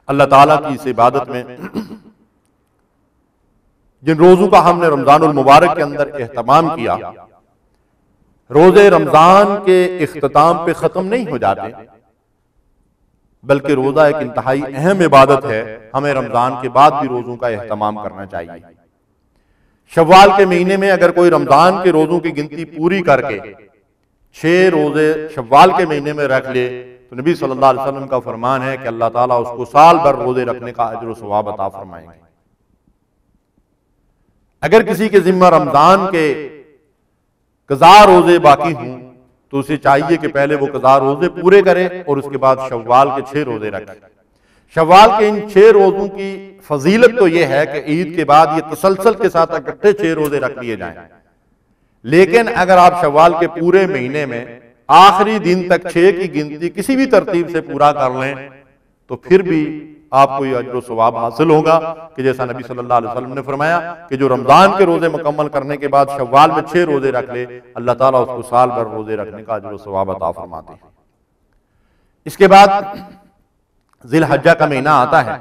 अल्लाह ताला की इस इबादत में जिन रोजों का हमने रमजानुल मुबारक के अंदर एहतमाम किया, रोजे रमजान के इख्तिताम पे खत्म नहीं हो जाते, बल्कि रोजा एक इंतहाई अहम इबादत है। हमें रमजान के बाद भी रोजों का एहतमाम करना चाहिए। शव्वाल के महीने में अगर कोई रमजान के रोजों की गिनती पूरी करके 6 रोजे शव्वाल के महीने में रख ले तो नबी सल्लल्लाहु अलैहि वसल्लम का फरमान है कि अल्लाह ताला उसको साल भर रोजे रखने का अजर व सवाब अता फरमाएंगे। अगर किसी के जिम्मा रमजान के कज़ा रोजे बाकी हों तो उसे चाहिए कि पहले वो कज़ा रोजे पूरे करे और उसके बाद शव्वाल के 6 रोजे रखे। शव्वाल के इन 6 रोजों की फजीलत तो यह है कि ईद के बाद ये तसलसल के साथ इकट्ठे 6 रोजे रख लिए जाएं, लेकिन अगर आप शव्वाल के पूरे महीने में आखिरी दिन तक 6 की गिनती किसी भी तरतीब से पूरा कर लें तो फिर भी आपको ये अजर सवाब हासिल होगा कि जैसा नबी सल्लल्लाहु अलैहि वसल्लम ने फरमाया कि जो रमजान के रोजे मुकम्मल करने के बाद शव्वाल में 6 रोजे रख ले, अल्लाह ताला उसको साल भर रोजे रखने का अजर सवाब अता फरमाते हैं। इसके बाद जिलहज्जा का महीना आता है,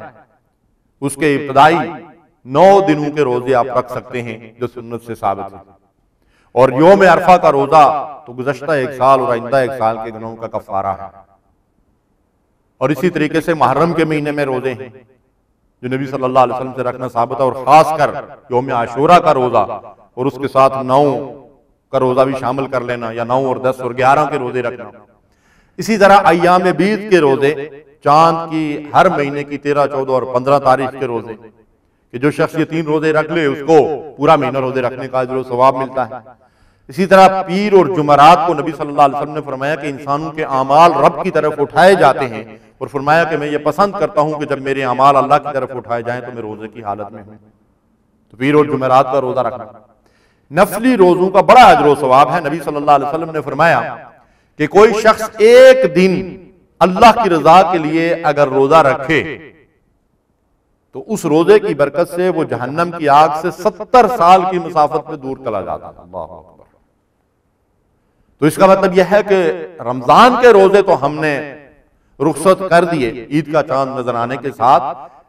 उसके इब्तदाई 9 दिनों के रोजे आप रख सकते हैं जो सुन्नत से साबित है। और योम अरफा का रोजा तो गुज़श्ता 1 साल और आइंदा 1 साल के गुनाहों का कफारा है। और इसी तरीके से मुहर्रम के महीने में रोजे हैं जो नबी सल्लल्लाहु अलैहि वसल्लम से रखना साबित है, और खासकर योम आशूरा का रोजा और उसके साथ 9 का रोजा भी शामिल कर लेना, या 9 और 10 और 11 के रोजे रखना। इसी तरह अय्याम बीद के रोजे, चांद की हर महीने की 13, 14 और 15 तारीख के रोजे, कि जो शख्स ये 3 रोजे रख ले उसको पूरा महीना रोजे रखने का अजर सवाब मिलता है। इसी तरह पीर और जुमरात को नबी सल्लल्लाहु अलैहि वसल्लम ने फरमाया कि इंसानों के अमाल रब की तरफ उठाए जाते हैं, और फरमाया कि मैं ये पसंद करता हूं कि जब मेरे अमाल अल्लाह की तरफ उठाए जाएं तो मैं रोजे की हालत में हूं। तो पीर और जुमरात का रोजा रखना, नफली रोजों का बड़ा अजर सवाब है। नबी सल्लल्लाहु अलैहि वसल्लम ने फरमाया कि कोई शख्स एक दिन अल्लाह की रजा के लिए अगर रोजा रखे तो उस रोजे की बरकत से वो जहन्नम की आग से 70 साल की मुसाफत में दूर चला जाता है। अल्लाह अकबर। तो इसका मतलब यह है कि रमजान के रोजे तो हमने रुखसत कर दिए ईद का चांद नजर आने के साथ,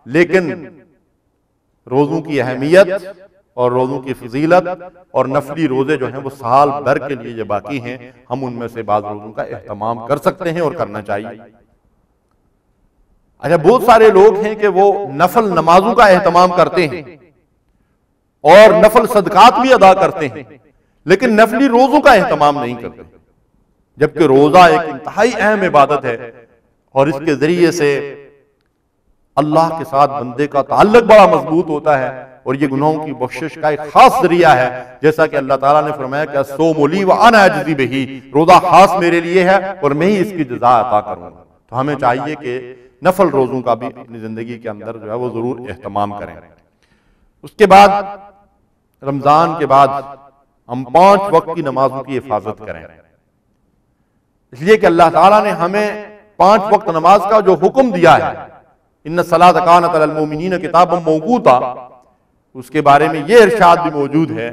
लेकिन रोजों की अहमियत और रोजों की फजीलत और नफली रोजे जो हैं वो साल भर के लिए जो बाकी हैं, हम उनमें से बाद रोजों का एहतमाम कर सकते हैं और करना चाहिए। अच्छा, बहुत सारे लोग हैं कि वो नफल नमाजों का एहतमाम करते हैं और नफल सदकात भी अदा करते हैं, लेकिन नफली रोजों का एहतमाम नहीं करते, जबकि रोजा एक इंतहाई अहम इबादत है और इसके जरिए से अल्लाह के साथ बंदे का ताल्लुक बड़ा मजबूत होता है और ये गुनाहों की बख्शिश का एक खास जरिया है। जैसा कि अल्लाह ताला ने फरमाया कि अस्सौमु ली व अना अजज़ी बिही, रोजा खास मेरे लिए है और मैं ही इसकी जज़ा अता करूंगा। तो हमें चाहिए कि नफल रोजों का भी अपनी जिंदगी के अंदर जो है वो जरूर एहतमाम करें। उसके बाद रमजान के बाद हम 5 वक्त की नमाजों की हिफाजत करें, इसलिए कि अल्लाह ताला ने हमें 5 वक्त नमाज का जो हुक्म दिया है, इन्ना सलात कानत अलल मोमिनीन किताबम मौकूता, उसके बारे में यह इरशाद भी मौजूद है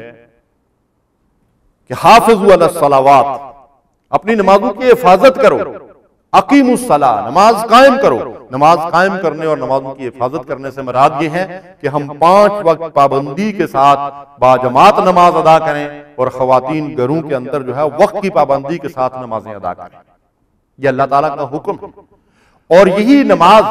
कि हाफिज़ू अलस सलावात, अपनी नमाजों की हिफाजत करो, अकीमुस सला, नमाज कायम करो। नमाज कायम करने और नमाजों की हिफाजत करने से मुराद ये है कि हम 5 वक्त पाबंदी के साथ बाजमात नमाज अदा करें और खवातीन घरों के अंदर जो है वक्त की पाबंदी के साथ नमाजें अदा करें। यह अल्लाह ताला का हुक्म है और यही नमाज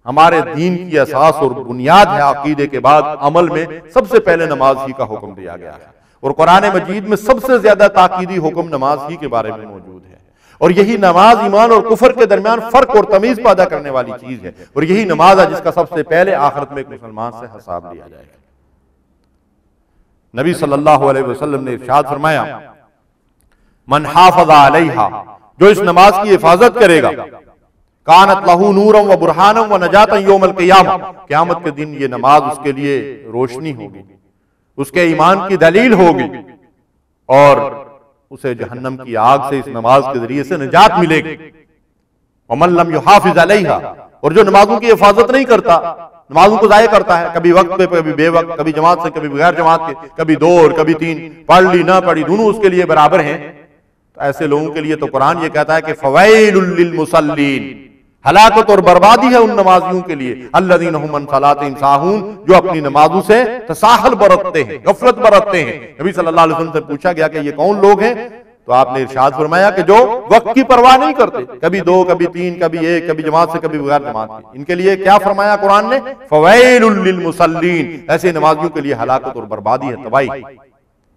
हमारे दीन की असास और बुनियाद है। अकीदे के बाद अमल में सबसे पहले नमाज ही का हुक्म दिया गया है और कुरान मजीद में सबसे ज्यादा ताकीदी हुक्म नमाज ही के बारे में मौजूद है। और यही नमाज ईमान और कुफर के दरमियान फर्क और तमीज पैदा करने वाली चीज है और यही नमाज है जिसका सबसे पहले आखिरत में एक मुसलमान से हिसाब लिया जाएगा। नबी सल्लल्लाहु अलैहि वसल्लम ने इरशाद फरमाया, मन हाफ़ज़ा अलैहा, जो इस नमाज की हिफाजत करेगा, कानत लहू नूरम व बुरहानम व नजातन यौमल क़ियामा, क़यामत के दिन ये नमाज उसके लिए रोशनी होगी, उसके ईमान की दलील होगी और उसे जहन्नम की आग से इस नमाज के जरिए से निजात मिलेगी। वमन लम युहाफिज़ अलैहा, और जो नमाजों की हिफाजत नहीं करता, नमाजों को जाया करता है, कभी वक्त पे कभी बेवक्त, कभी जमात से कभी बगैर जमात के, कभी 2 और कभी 3, पढ़ ली ना पढ़ी दोनों उसके लिए बराबर हैं, तो ऐसे लोगों के लिए तो कुरान ये कहता है कि फवैलुल लिल मुसल्लीन, हलाकत और बर्बादी है उन नमाजियों के लिए, अल्लज़ीना हुम अन सलातिहिम साहून, जो अपनी नमाजों से तसाहुल बरतते हैं, गफलत बरतते हैं। नबी सल्लल्लाहु अलैहि वसल्लम से पूछा गया कि ये कौन लोग हैं, तो आपने इरशाद फरमाया कि जो वक्त की परवाह नहीं करते, कभी 2 कभी 3 कभी 1, कभी जमात से कभी बगैर जमात के। इनके लिए क्या फरमाया कुरान ने, फवैलुल लिल मुसल्लीन, ऐसे नमाजियों के लिए हलाकत और बर्बादी है, तबाही।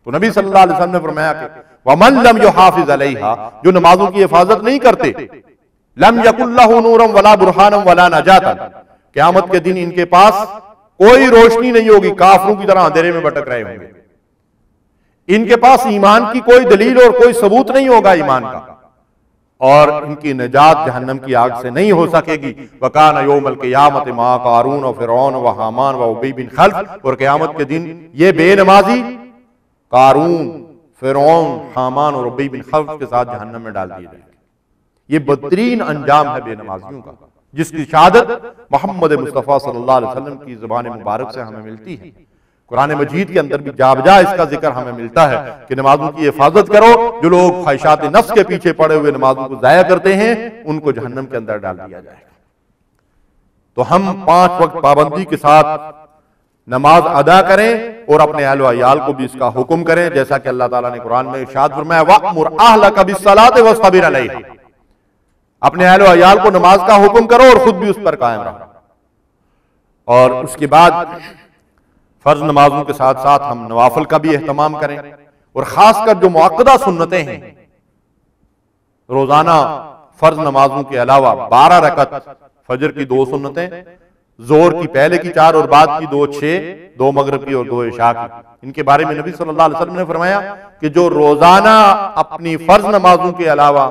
तो नबी सल्लल्लाहु अलैहि वसल्लम ने फरमाया कि वमन लम युहाफिज़ अलैहा, जो नमाजों की हिफाजत नहीं करते, लम यकुल लहू नूरम वला बुरहानम वला नजातन, क़यामत के दिन इनके पास कोई रोशनी नहीं होगी, काफिरों की तरह अंधेरे में भटक रहे होंगे। इनके पास ईमान की कोई दलील और कोई सबूत नहीं होगा ईमान का और इनकी निजात जहन्नम की आग से नहीं हो सकेगी। वकान यौमल क़ियामत मा कारून व फिरौन व हामान व उबई बिन खल्फ, और क़यामत के दिन ये बेनमाजी कारून, फिरौन, हामान और उबई बिन खल्फ के साथ जहन्नम में डाल दिए जाएंगे। ये बदतरीन अंजाम है बेनमाजियों का, जिसकी शहादत मोहम्मद मुस्तफ़ा सल्लल्लाहु अलैहि वसल्लम की ज़ुबान मुबारक से हमें मिलती है। कुरान मजीद के अंदर भी जा इसका जिक्र हमें मिलता है कि नमाजों की हिफाजत करो। जो लोग ख्वाहिशात नफ्स के पीछे पड़े हुए नमाजों को ज़ाया करते हैं, उनको जहन्नम के अंदर डाल दिया जाएगा। तो हम 5 वक्त पाबंदी के साथ नमाज अदा करें और अपने अहल व अयाल को भी इसका हुक्म करें, जैसा कि अल्लाह ताला ने कुरान में इरशाद फरमाया, वअमुर अहलका बिस्सलाति वस्तबिर अलैहा। अपने अहल व अयाल को नमाज का हुक्म करो और खुद भी उस पर कायम रहो। और उसके बाद फर्ज नमाजों के साथ साथ हम नवाफिल का भी एहतमाम करें, और खासकर जो मुअक्कदा सुन्नतें हैं, रोजाना फर्ज नमाजों के अलावा 12 रकअत फजर की 2 सुन्नतें, जोर की पहले की 4 और बाद की 2 6, 2 मगरिब की और 2 इशा की। इनके बारे में नबी सल्लल्लाहु अलैहि वसल्लम ने फरमाया कि जो रोजाना अपनी फर्ज नमाजों के अलावा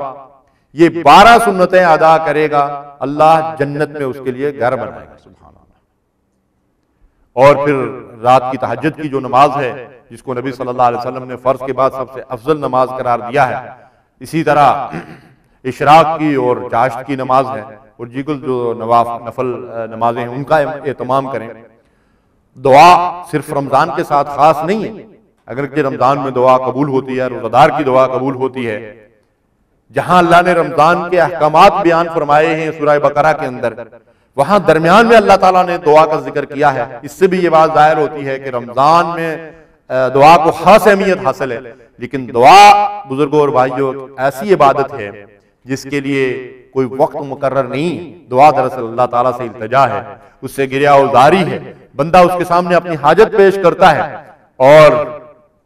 ये 12 सुन्नतें अदा करेगा, अल्लाह जन्नत में उसके लिए घर बनाएगा। सुभान अल्लाह। और फिर रात की तहज्जुद की जो नमाज है, जिसको नबी सल्लल्लाहु अलैहि वसल्लम ने फर्ज के बाद सबसे अफजल नमाज करार दिया है, इसी तरह इशराक की और चाश्त की नमाज है, और जिगल जो नफल नमाजें हैं उनका एहतमाम करें। दुआ सिर्फ रमजान के साथ खास नहीं है, अगर कि रमजान में दुआ कबूल होती है, रोजादार की दुआ कबूल होती है। जहां अल्लाह ने रमजान के अहकामात बयान फरमाए हैं सूरह बकरा के अंदर, वहां दरमियान में अल्लाह ताला ने दुआ का जिक्र किया है। इससे भी ये बात जाहिर होती है कि रमजान में दुआ को खास अहमियत हासिल है। लेकिन दुआ बुजुर्गों और भाइयों ऐसी इबादत है जिसके लिए कोई वक्त मुकर्रर नहीं। दुआ दरअसल अल्लाह ताला से इल्तिजा है, उससे गिरिया उजारी है। बंदा उसके सामने अपनी हाजत पेश करता है और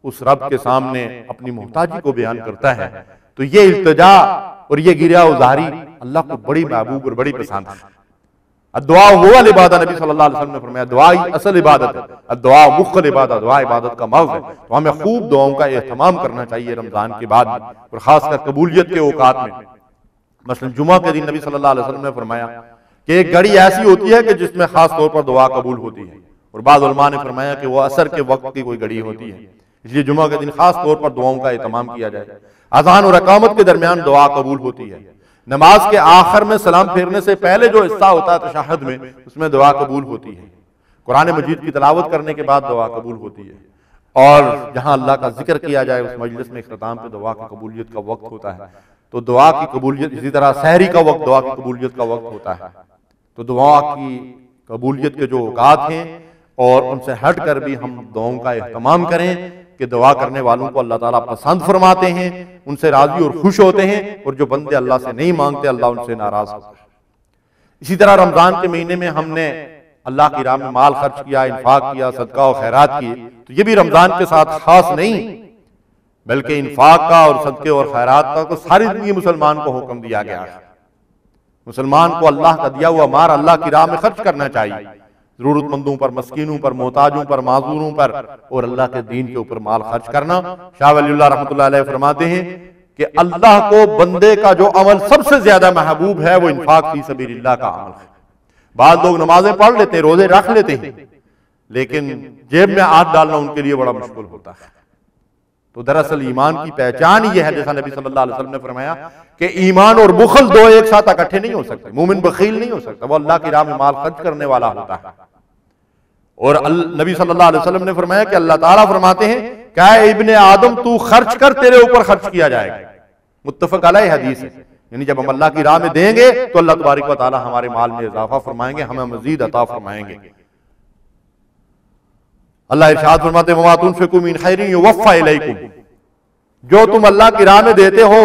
उस रब के सामने अपनी मोहताजी को बयान करता है। तो ये इल्तिजा और ये गिरिया उजारी अल्लाह को बड़ी महबूब और बड़ी पसंद है। दुआ हुआ इबादत, नबी सल्लल्लाहु अलैहि वसल्लम ने फरमाया दुआ ही असल इबादत है, दुआ मुख्तल इबादत, दुआ इबादत का मर्ज है। तो हमें खूब दुआओं का एहतमाम करना चाहिए रमजान के बाद, और खासकर कबूलियत के औकात में। मसलन जुमा के दिन नबी सल्लल्लाहु अलैहि वसल्लम ने फरमाया कि एक घड़ी ऐसी होती है कि जिसमें खास तौर पर दुआ कबूल होती है, और बाद उलमा ने फरमाया कि वह असर के वक्त की कोई घड़ी होती है, इसलिए जुमा के दिन खास तौर पर दुआओं का एहतमाम किया जाए। अज़ान और इकामत के दरमियान दुआ कबूल होती है। नमाज के आखिर में सलाम फेरने से पहले जो हिस्सा होता है तशहहुद में, उसमें दुआ कबूल होती है। कुरान मजीद की तिलावत करने के बाद दुआ कबूल होती है। और जहां अल्लाह का जिक्र किया जाए उस मजलिस में इख्तिताम पे दुआ की कबूलियत का वक्त होता है। तो दुआ की कबूलियत, इसी तरह सहरी का वक्त दुआ की कबूलियत का वक्त होता है। तो दुआ की कबूलियत के जो औकात हैं और उनसे हट कर भी हम दुआओं का एहतमाम करें कि दुआ करने वालों को अल्लाह ताला पसंद फरमाते हैं, उनसे राजी और खुश होते हैं, और जो बंदे अल्लाह से नहीं मांगते अल्लाह उनसे नाराज होता है। इसी तरह रमजान के महीने में हमने अल्लाह की राह में माल खर्च किया, इन्फाक किया, सदका और खैरात किए, तो ये भी रमजान के साथ खास नहीं, बल्कि इन्फाक का और सदके और खैरात का तो सारी जिंदगी मुसलमान को हुक्म दिया गया है। मुसलमान को अल्लाह का दिया हुआ माल अल्लाह की राह में खर्च करना चाहिए, जरूरतमंदों पर, मस्कीनों पर, मोहताजों पर, माजूरों पर, और अल्लाह के दीन के ऊपर माल खर्च करना। शाह वलीउल्लाह रहमतुल्लाह अलैह फरमाते हैं कि अल्लाह को बंदे का जो अमल सबसे ज्यादा महबूब है वो इन्फाक फी सबीलिल्लाह का अमल है। बाद लोग नमाजें पढ़ लेते हैं, रोजे रख लेते हैं, लेकिन जेब में हाथ डालना उनके लिए बड़ा मुश्किल होता है। तो दरअसल ईमान की पहचान ये है, जैसा नबी सल्लल्लाहु अलैहि वसल्लम ने फरमाया कि ईमान और बुखल दो एक साथ इकट्ठे नहीं हो सकते। मोमिन बखील नहीं हो सकता, वो अल्लाह की राह में माल खर्च करने वाला होता है। और नबी सल्लल्लाहु अलैहि वसल्लम ने फरमाया कि अल्लाह ताला फरमाते हैं क्या इब्ने आदम तू खर्च कर, तेरे ऊपर खर्च किया जाएगा। मुत्तफक अलैह हदीस है। यानी जब हम अल्लाह की राह में देंगे तो अल्लाह तबारक व तआला हमारे माल में इजाफा फरमाएंगे, हमें मजीद अता फरमाएंगे। अल्लाह इरशाद फरमाते वमा तुनफिकू मिन खैरिन युवफ़्फ़ा इलैकुम, जो तुम अल्लाह की राह में देते हो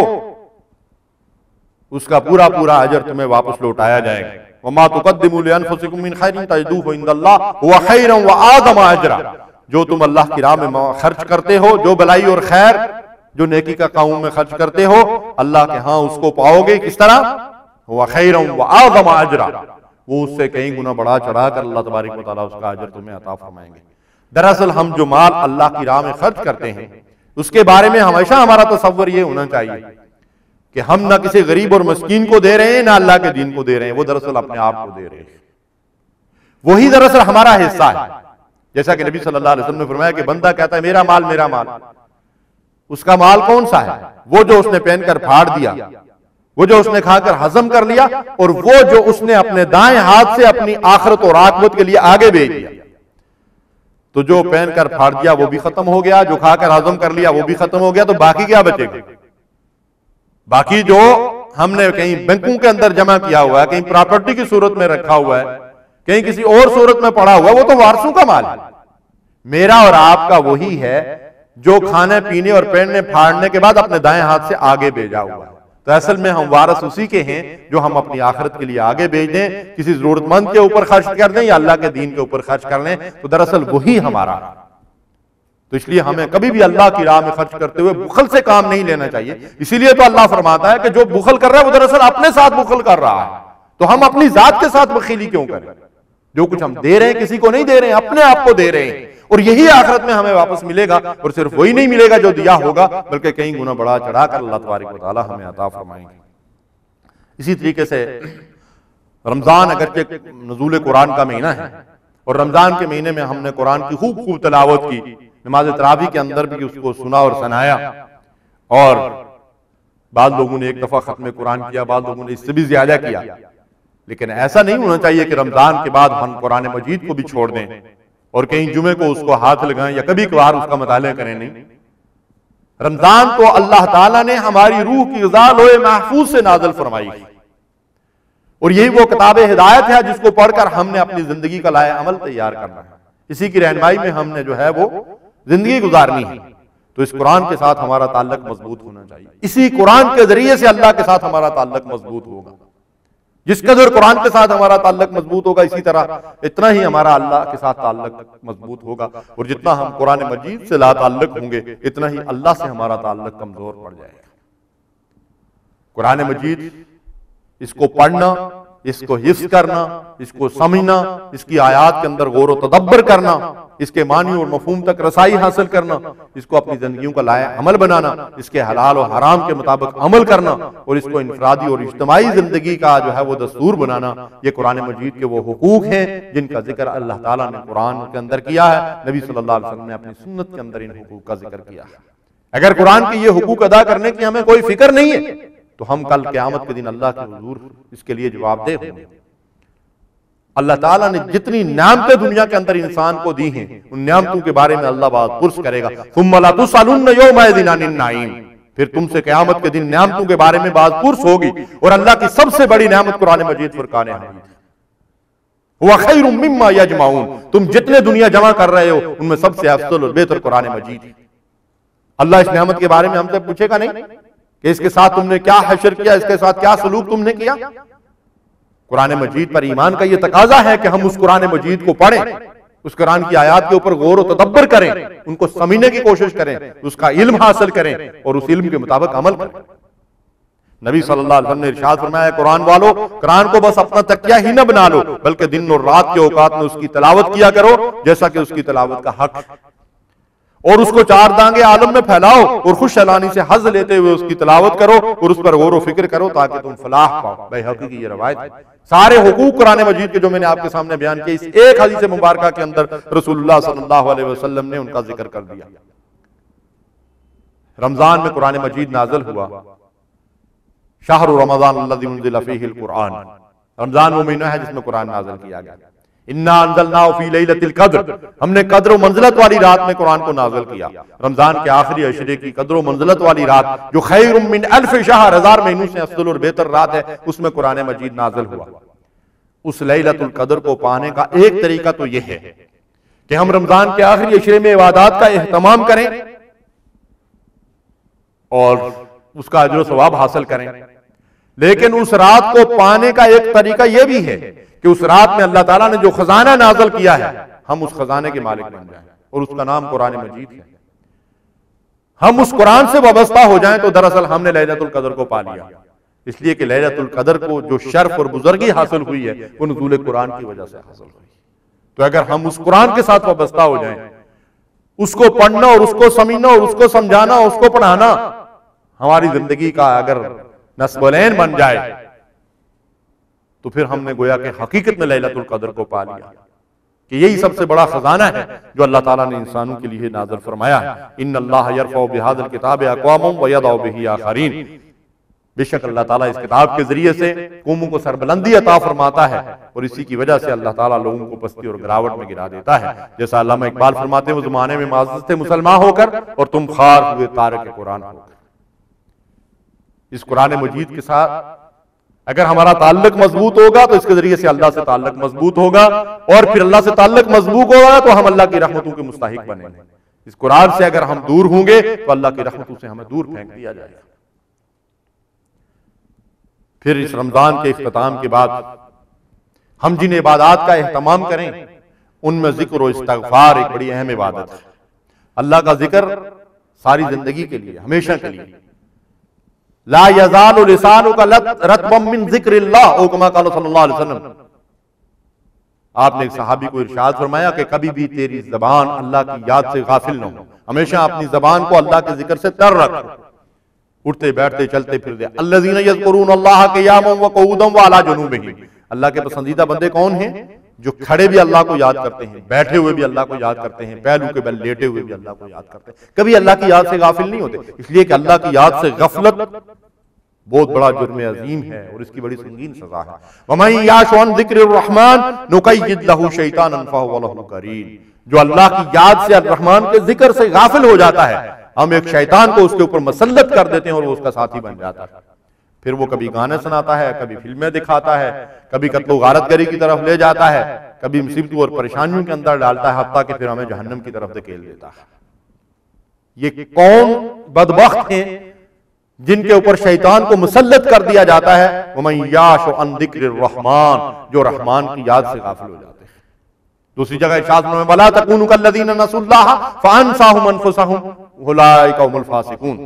उसका पूरा पूरा अजर तुम्हें वापस लौटाया जाएगा। वमा तुक़द्दिमू लिअन्फुसिकुम मिन खैरिन तजिदूहु इंदल्लाह हुवा खैरन व आज़म अजरा, जो तुम अल्लाह की राह में खर्च करते हो, जो भलाई और खैर, जो नेकी का काम में खर्च करते हो, अल्लाह के हाँ उसको पाओगे। किस तरह? हुवा खैरन व आज़म अजरा, वो उससे कई गुना बढ़ा चढ़ा कर अल्लाह तबारक व तआला उसका अजर तुम्हें अता फरमाएंगे। दरअसल हम जो माल अल्लाह की राह में खर्च करते हैं उसके बारे में हमेशा हमारा तसव्वुर ये होना चाहिए कि हम ना किसी गरीब और मस्कीन को दे रहे हैं, ना अल्लाह के दीन को दे रहे हैं, वो दरअसल अपने आप को दे रहे हैं। वही दरअसल हमारा हिस्सा है। जैसा कि नबी सल्लल्लाहु अलैहि वसल्लम ने फरमाया कि बंदा कहता है मेरा माल मेरा माल, उसका माल कौन सा है? वो जो उसने पहनकर फाड़ दिया, वो जो उसने खाकर हजम कर लिया, और वो जो उसने अपने दाएं हाथ से अपनी आखिरत और आखिरत के लिए आगे भेज दिया। तो जो पहनकर फाड़ दिया वो भी खत्म हो गया, जो खाकर हजम कर लिया वो भी खत्म हो गया, तो बाकी क्या बचेगा? बाकी जो हमने कहीं बैंकों के अंदर जमा किया हुआ है, कहीं प्रॉपर्टी की सूरत में रखा हुआ है, कहीं किसी और सूरत में पड़ा हुआ है, वो तो वारसों का माल है। मेरा और आपका वही है जो खाने पीने और पहनने फाड़ने के बाद अपने दाएं हाथ से आगे भेजा हुआ है। तो असल में हम वारस उसी के हैं जो हम अपनी आखिरत के लिए आगे भेज दें, किसी जरूरतमंद के ऊपर खर्च कर दें या अल्लाह के दीन के ऊपर खर्च कर लें, तो दरअसल वही हमारा। तो इसलिए हमें कभी भी अल्लाह की राह में खर्च करते हुए बुखल से काम नहीं लेना चाहिए। इसीलिए तो अल्लाह फरमाता है कि जो बुखल कर रहा है वो दरअसल अपने साथ बुखल कर रहा है, तो हम अपनी जात के साथ बखीली क्यों करें? जो कुछ हम दे रहे हैं किसी को नहीं दे रहे हैं, अपने आप को दे रहे हैं, और यही आखिरत में हमें वापस मिलेगा। और सिर्फ वही नहीं मिलेगा जो दिया होगा, बल्कि कई गुना बढ़ा चढ़ाकर अल्लाह तबारक व तआला हमें अता फरमाएंगे। इसी तरीके से रमजान अगरचे नज़ूल कुरान का महीना है, और रमजान के महीने में हमने कुरान की खूब खूब तिलावत की, नमाज तरावी के अंदर भी उसको सुना और सुनाया, और बाद लोगों ने एक दफा खत्म कुरान किया, बाद लोगों ने इससे भी ज्यादा किया। लेकिन ऐसा नहीं होना चाहिए कि रमजान के बाद हम कुरान मजीद को भी छोड़ दें और कहीं जुमे को उसको हाथ लगाएं या कभी कभार उसका मुताला करें। नहीं, रमजान तो अल्लाह ताला ने हमारी रूह की ग़िज़ा लोहे महफूज से नाज़िल फरमाई, और यही वो किताब हिदायत है जिसको पढ़कर हमने अपनी जिंदगी का लाए अमल तैयार करना है। इसी की रहनुमाई में हमने जो है वो जिंदगी गुजारनी है। तो इस कुरान के साथ हमारा ताल्लुक मजबूत होना चाहिए। इसी कुरान के जरिए से अल्लाह के साथ हमारा ताल्लुक मजबूत होगा। जिस कदर कुरान के साथ हमारा ताल्लुक मजबूत होगा, इसी तरह इतना ही हमारा अल्लाह के साथ ताल्लुक मजबूत होगा। और जितना हम कुरान मजीद से ला ताल्लुक होंगे, इतना ही अल्लाह से हमारा ताल्लुक कमजोर पड़ जाएगा। कुरान मजीद, इसको पढ़ना, इसको हिफ्ज़ करना, इसको समझना, इसकी आयात के अंदर गौर व तदब्बर करना, इसके मानी और मफहूम तक रसाई हासिल करना, इसको अपनी जिंदगियों का लायक अमल बनाना, इसके हलाल और हराम के मुताबिक अमल करना, और इसको इनफरादी और इज्तिमाई जिंदगी का जो है वो दस्तूर बनाना, ये कुरान मजीद के वो हुकूक हैं जिनका जिक्र अल्लाह ताला ने कुरान के अंदर किया है। नबी सल्लल्लाहु अलैहि वसल्लम ने अपनी सुन्नत के अंदर इन हुकूक का जिक्र किया है। अगर कुरान के ये हुकूक अदा करने की हमें कोई फिक्र नहीं है, तो हम कल क़यामत के दिन अल्लाह के हुजूर इसके लिए जवाबदेह होंगे। अल्लाह ताला ने जितनी नेमतें दुनिया के अंदर इंसान को दी हैं, उन नेमतों के बारे में अल्लाह बात पुरस करेगा। सुम्मा ला तुसअलुन्ना यौमइज़िन अनिन नईम, फिर तुमसे क़यामत के दिन नेमतों के बारे में बात पुरस होगी। और अल्लाह की सबसे बड़ी नेमत कुरान मजीद फुरकान हमीद, हुवा खैरुम मिम्मा यजमाऊन, तुम जितने दुनिया जमा कर रहे हो उनमें सबसे अफजल और बेहतर कुरान मजीद। अल्लाह इस नेमत के बारे में हमसे पूछेगा नहीं कि इसके साथ तुमने क्या हशर किया, इसके साथ क्या सलूक तुमने किया। कुरान मजीद पर ईमान का यह तकाजा है कि हम उस कुरान मजीद को पढ़ें, उस कुरान की आयात के ऊपर गौर व तदब्बर करें, उनको समझने की कोशिश करें, उसका इल्म हासिल करें और उस इल्म के मुताबिक अमल करें। नबी सल्लल्लाहु अलैहि वसल्लम ने इरशाद फरमाया, कुरान वालों, कुरान को बस अपना तकिया ही न बना लो, बल्कि दिन और रात के औकात में उसकी तिलावत किया करो जैसा कि उसकी तिलावत का हक है, और उसको चार दांगे आलम में फैलाओ और खुश सलानी से हज लेते हुए उसकी तिलावत करो और उस पर गौर व फिक्र करो ताकि तुम फलाह पाओ। बैहक़ी की ये रवायत है। सारे हुकूक कुरान मजीद के जो मैंने आपके सामने बयान किए, इस एक हदीस मुबारका के अंदर रसूलुल्लाह सल्लल्लाहु अलैहि वसल्लम ने उनका जिक्र कर दिया। रमजान में कुरान मजीद नाज़िल हुआ। शाहरु रमज़ान अल्लज़ी उन्ज़िला फ़ीहिल कुरान, रमजान वो महीना है जिसमें कुरान नाज़िल किया गया। इन्ना अंज़लनाहु फ़ी लैलतिल क़द्र, हमने कद्र व मंज़िलत वाली रात में कुरान को नाज़िल किया। रमजान के आखिरी अशरे की कद्र व मंज़िलत वाली रात जो खैरुम मिन अल्फ़ शहर, 1000 महीनों से अफ़ज़ल और बेहतर रात है, उसमें कुरान मजीद नाज़िल हुआ। उस लैलतुल क़द्र को पाने का एक तरीका तो यह है कि हम रमजान के आखिरी अशरे में इबादत का एहतमाम करें और उसका अजर सवाब हासिल करें। लेकिन उस रात को पाने का एक तरीका यह भी है कि उस रात में अल्लाह ताला ने जो खजाना नाज़िल किया है, हम उस खजाने के मालिक बन जाएं, और उसका नाम कुरान मजीद है। हम उस कुरान से वाबस्ता हो जाएं तो दरअसल हमने लैलतुल क़द्र को पा लिया। इसलिए कि लैलतुल क़द्र को जो शर्फ और बुजुर्गी हासिल हुई है वो नुज़ूल कुरान की वजह से हासिल हुई। तो अगर हम उस कुरान के साथ वाबस्ता हो जाएं, उसको पढ़ना और उसको समझना और उसको समझाना, उसको पढ़ाना हमारी जिंदगी का अगर नस्बलैन बन जाए, तो फिर हमने गोया के हकीकत में लैलतुल क़द्र को पा लिया। कि यही सबसे बड़ा खजाना है जो अल्लाह ताला ने इंसानों के लिए नाज़िल फरमाया है। इन्नल्लाह यरफ़उ बिहाज़िल किताबि अक़वामन व यदउ बिही आख़रीन। बेशक अल्लाह ताला इस किताब के जरिए से कौमों को सरबुलंदी अता फरमाता है और इसी की वजह से अल्लाह ताला लोगों को पस्ती और गिरावट में गिरा देता है। जैसा अल्लामा इकबाल फरमाते हैं, वो ज़माने में माज़िज़ थे मुसलमान होकर और तुम खार हुए तारिक कुरान होकर। इस कुरान मजीद के साथ अगर हमारा ताल्लुक मजबूत होगा तो इसके जरिए से अल्लाह से ताल्लुक मजबूत होगा और फिर अल्लाह से ताल्लुक मजबूत होगा तो हम अल्लाह की रहमतों के मुस्तहिक बनेंगे। इस कुरान से अगर हम दूर होंगे तो अल्लाह की रहमतों से हमें दूर फेंक दिया जाएगा। फिर इस रमजान के इख्तिताम के बाद हम जिन इबादत का एहतमाम करें उनमें जिक्र और इस्तिग़फ़ार एक बड़ी अहम इबादत है। अल्लाह का जिक्र सारी जिंदगी के लिए, हमेशा के लिए। ला यज़ालु लिसानुका रत्बम मिन ज़िक्रिल्लाह ओ कमा क़ाल सल्लल्लाहु अलैहि वसल्लम। आपने एक सहाबी को इरशाद फरमाया कि कभी भी तेरी ज़बान अल्लाह की याद से गाफिल न हो, हमेशा अपनी ज़बान को अल्लाह के जिक्र से तर रख। उठते बैठते चलते फिरते अल्लज़ीना यज़कुरूनल्लाह क़ियामन व क़ुऊदन व अला जुनूबिहिम। अल्लाह के पसंदीदा बंदे कौन हैं? जो खड़े भी अल्लाह को याद करते हैं, बैठे हुए भी अल्लाह को याद करते हैं, पहलू के बल लेटे हुए भी अल्लाह को याद करते हैं। कभी अल्लाह की याद से गाफिल नहीं होते, इसलिए कि अल्लाह की याद से गफलत बहुत बड़ा जुर्म अजीम है और इसकी बड़ी संगीन सजा है। वमन याशु अन ज़िक्रिर रहमान नुक़य्यिद लहू शैतानन फहुव लहू करीन। जो अल्लाह की याद से अर-रहमान के जिक्र से गाफिल हो जाता है, हम एक शैतान को उसके ऊपर मसल्लत कर देते हैं और वो उसका साथी बन जाता है। फिर वो कभी गाने सुनाता है, कभी फिल्में दिखाता है, कभी कत्लो गारतगरी की तरफ ले जाता है, कभी मुसीबतों और परेशानियों के अंदर डालता है, हत्ता कि फिर हमें जहन्नम की तरफ धकेल देता है। ये कौन बदबख्त हैं जिनके ऊपर शैतान को मुसल्लत कर दिया जाता है? वमन याशु अन ज़िक्रिर रहमान, जो रहमान की याद से गाफिल हो जाते हैं। दूसरी जगह इरशाद में वला तकूनु कल्लज़ीना नसुल्लाह फअनसाहुम अनफुसहुम उलाइका हुमुल फासिकून।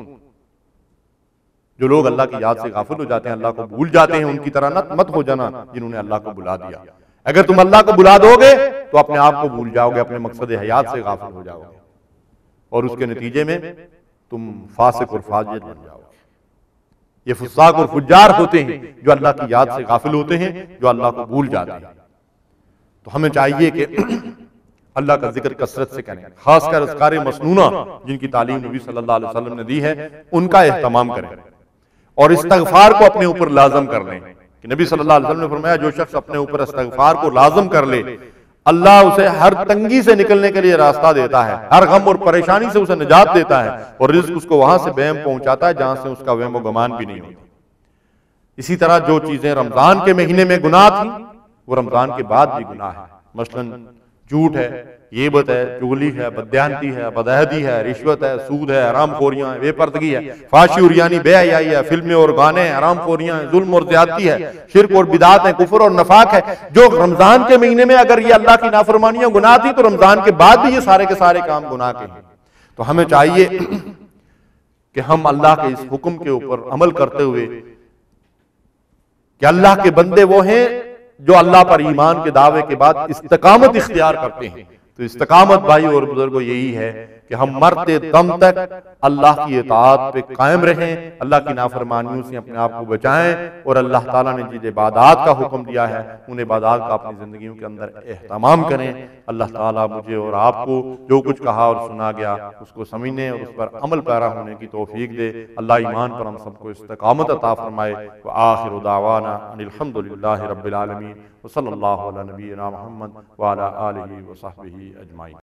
जो लोग अल्लाह की याद से गाफिल हो जाते हैं, अल्लाह को भूल जाते हैं, उनकी तरह मत हो जाना जिन्होंने अल्लाह को बुला दिया। अगर तुम अल्लाह को बुला दोगे तो अपने आप को भूल जाओगे, अपने मकसद हयात से गाफिल हो जाओगे और उसके नतीजे में तुम फासिक और फाजिर बन जाओगे। ये फुस्साक और फुज्जार होते हैं जो अल्लाह की याद से गाफिल होते हैं, जो अल्लाह को भूल जाते हैं। तो हमें चाहिए कि अल्लाह का जिक्र कसरत से करें, खासकर अज़कार मसनूना जिनकी तालीम नबी सल्लल्लाहु अलैहि वसल्लम ने दी है, उनका एहतमाम करें और इस्तिग़फ़ार को अपने ऊपर लाज़म कर लें। कि नबी सल्लल्लाहु अलैहि वसल्लम ने फरमाया, जो शख्स अपने ऊपर इस्तिग़फ़ार को लाज़म कर ले, अल्लाह उसे हर तंगी से निकलने के लिए रास्ता देता है, हर गम और परेशानी से उसे निजात देता है और रिज़्क़ उसको वहां से बेम पहुंचाता है जहां से उसका वहम व गुमान भी नहीं होता। इसी तरह जो चीजें रमजान के महीने में गुनाह थी वो रमजान के बाद भी गुनाह है। मसलन झूठ है, ग़ीबत है, चुगली है, बदयानती है, बदअहदी है, रिश्वत है, सूद है, हरामखोरियां है, बेपर्दगी है, फाशी और यानी बेहयाई है, फिल्में और गाने हैं, हरामखोरियां हैं, जुल्म और ज्यादती है, शिर्क और बिदात है, कुफ्र और नफाक है। जो रमजान के महीने में अगर ये अल्लाह की नाफरमानियां गुनाह थी तो रमजान के बाद भी ये सारे के सारे काम गुनाह के हैं। तो हमें चाहिए कि हम अल्लाह के इस हुक्म के ऊपर अमल करते हुए कि अल्लाह के बंदे वो हैं जो अल्लाह पर ईमान के दावे के बाद इस्तिकामत इख्तियार करते हैं। तो इस्तिकामत भाई और बुजुर्गों यही है कि हम मरते दम तक अल्लाह की इताअत पे कायम रहें, अल्लाह की नाफरमानियों से अपने आप को बचाएं और अल्लाह ताला ने जिन इबादत का हुक्म दिया है उन इबादत का अपनी जिंदगियों के अंदर एहतमाम करें। अल्लाह ताला मुझे और आपको जो कुछ कहा और सुना गया उसको समझने और उस पर अमल पैरा होने की तौफीक दे। अल्लाह ईमान पर हम सबको इस्तिकामत अता फरमाए। व आखिरु दावाना अनिल हम्दुलिल्लाहि रब्बिल आलमीन व सल्लल्लाहु अला नबिय्यिना मुहम्मद व अला आलिहि व सहबिही अजमाइन।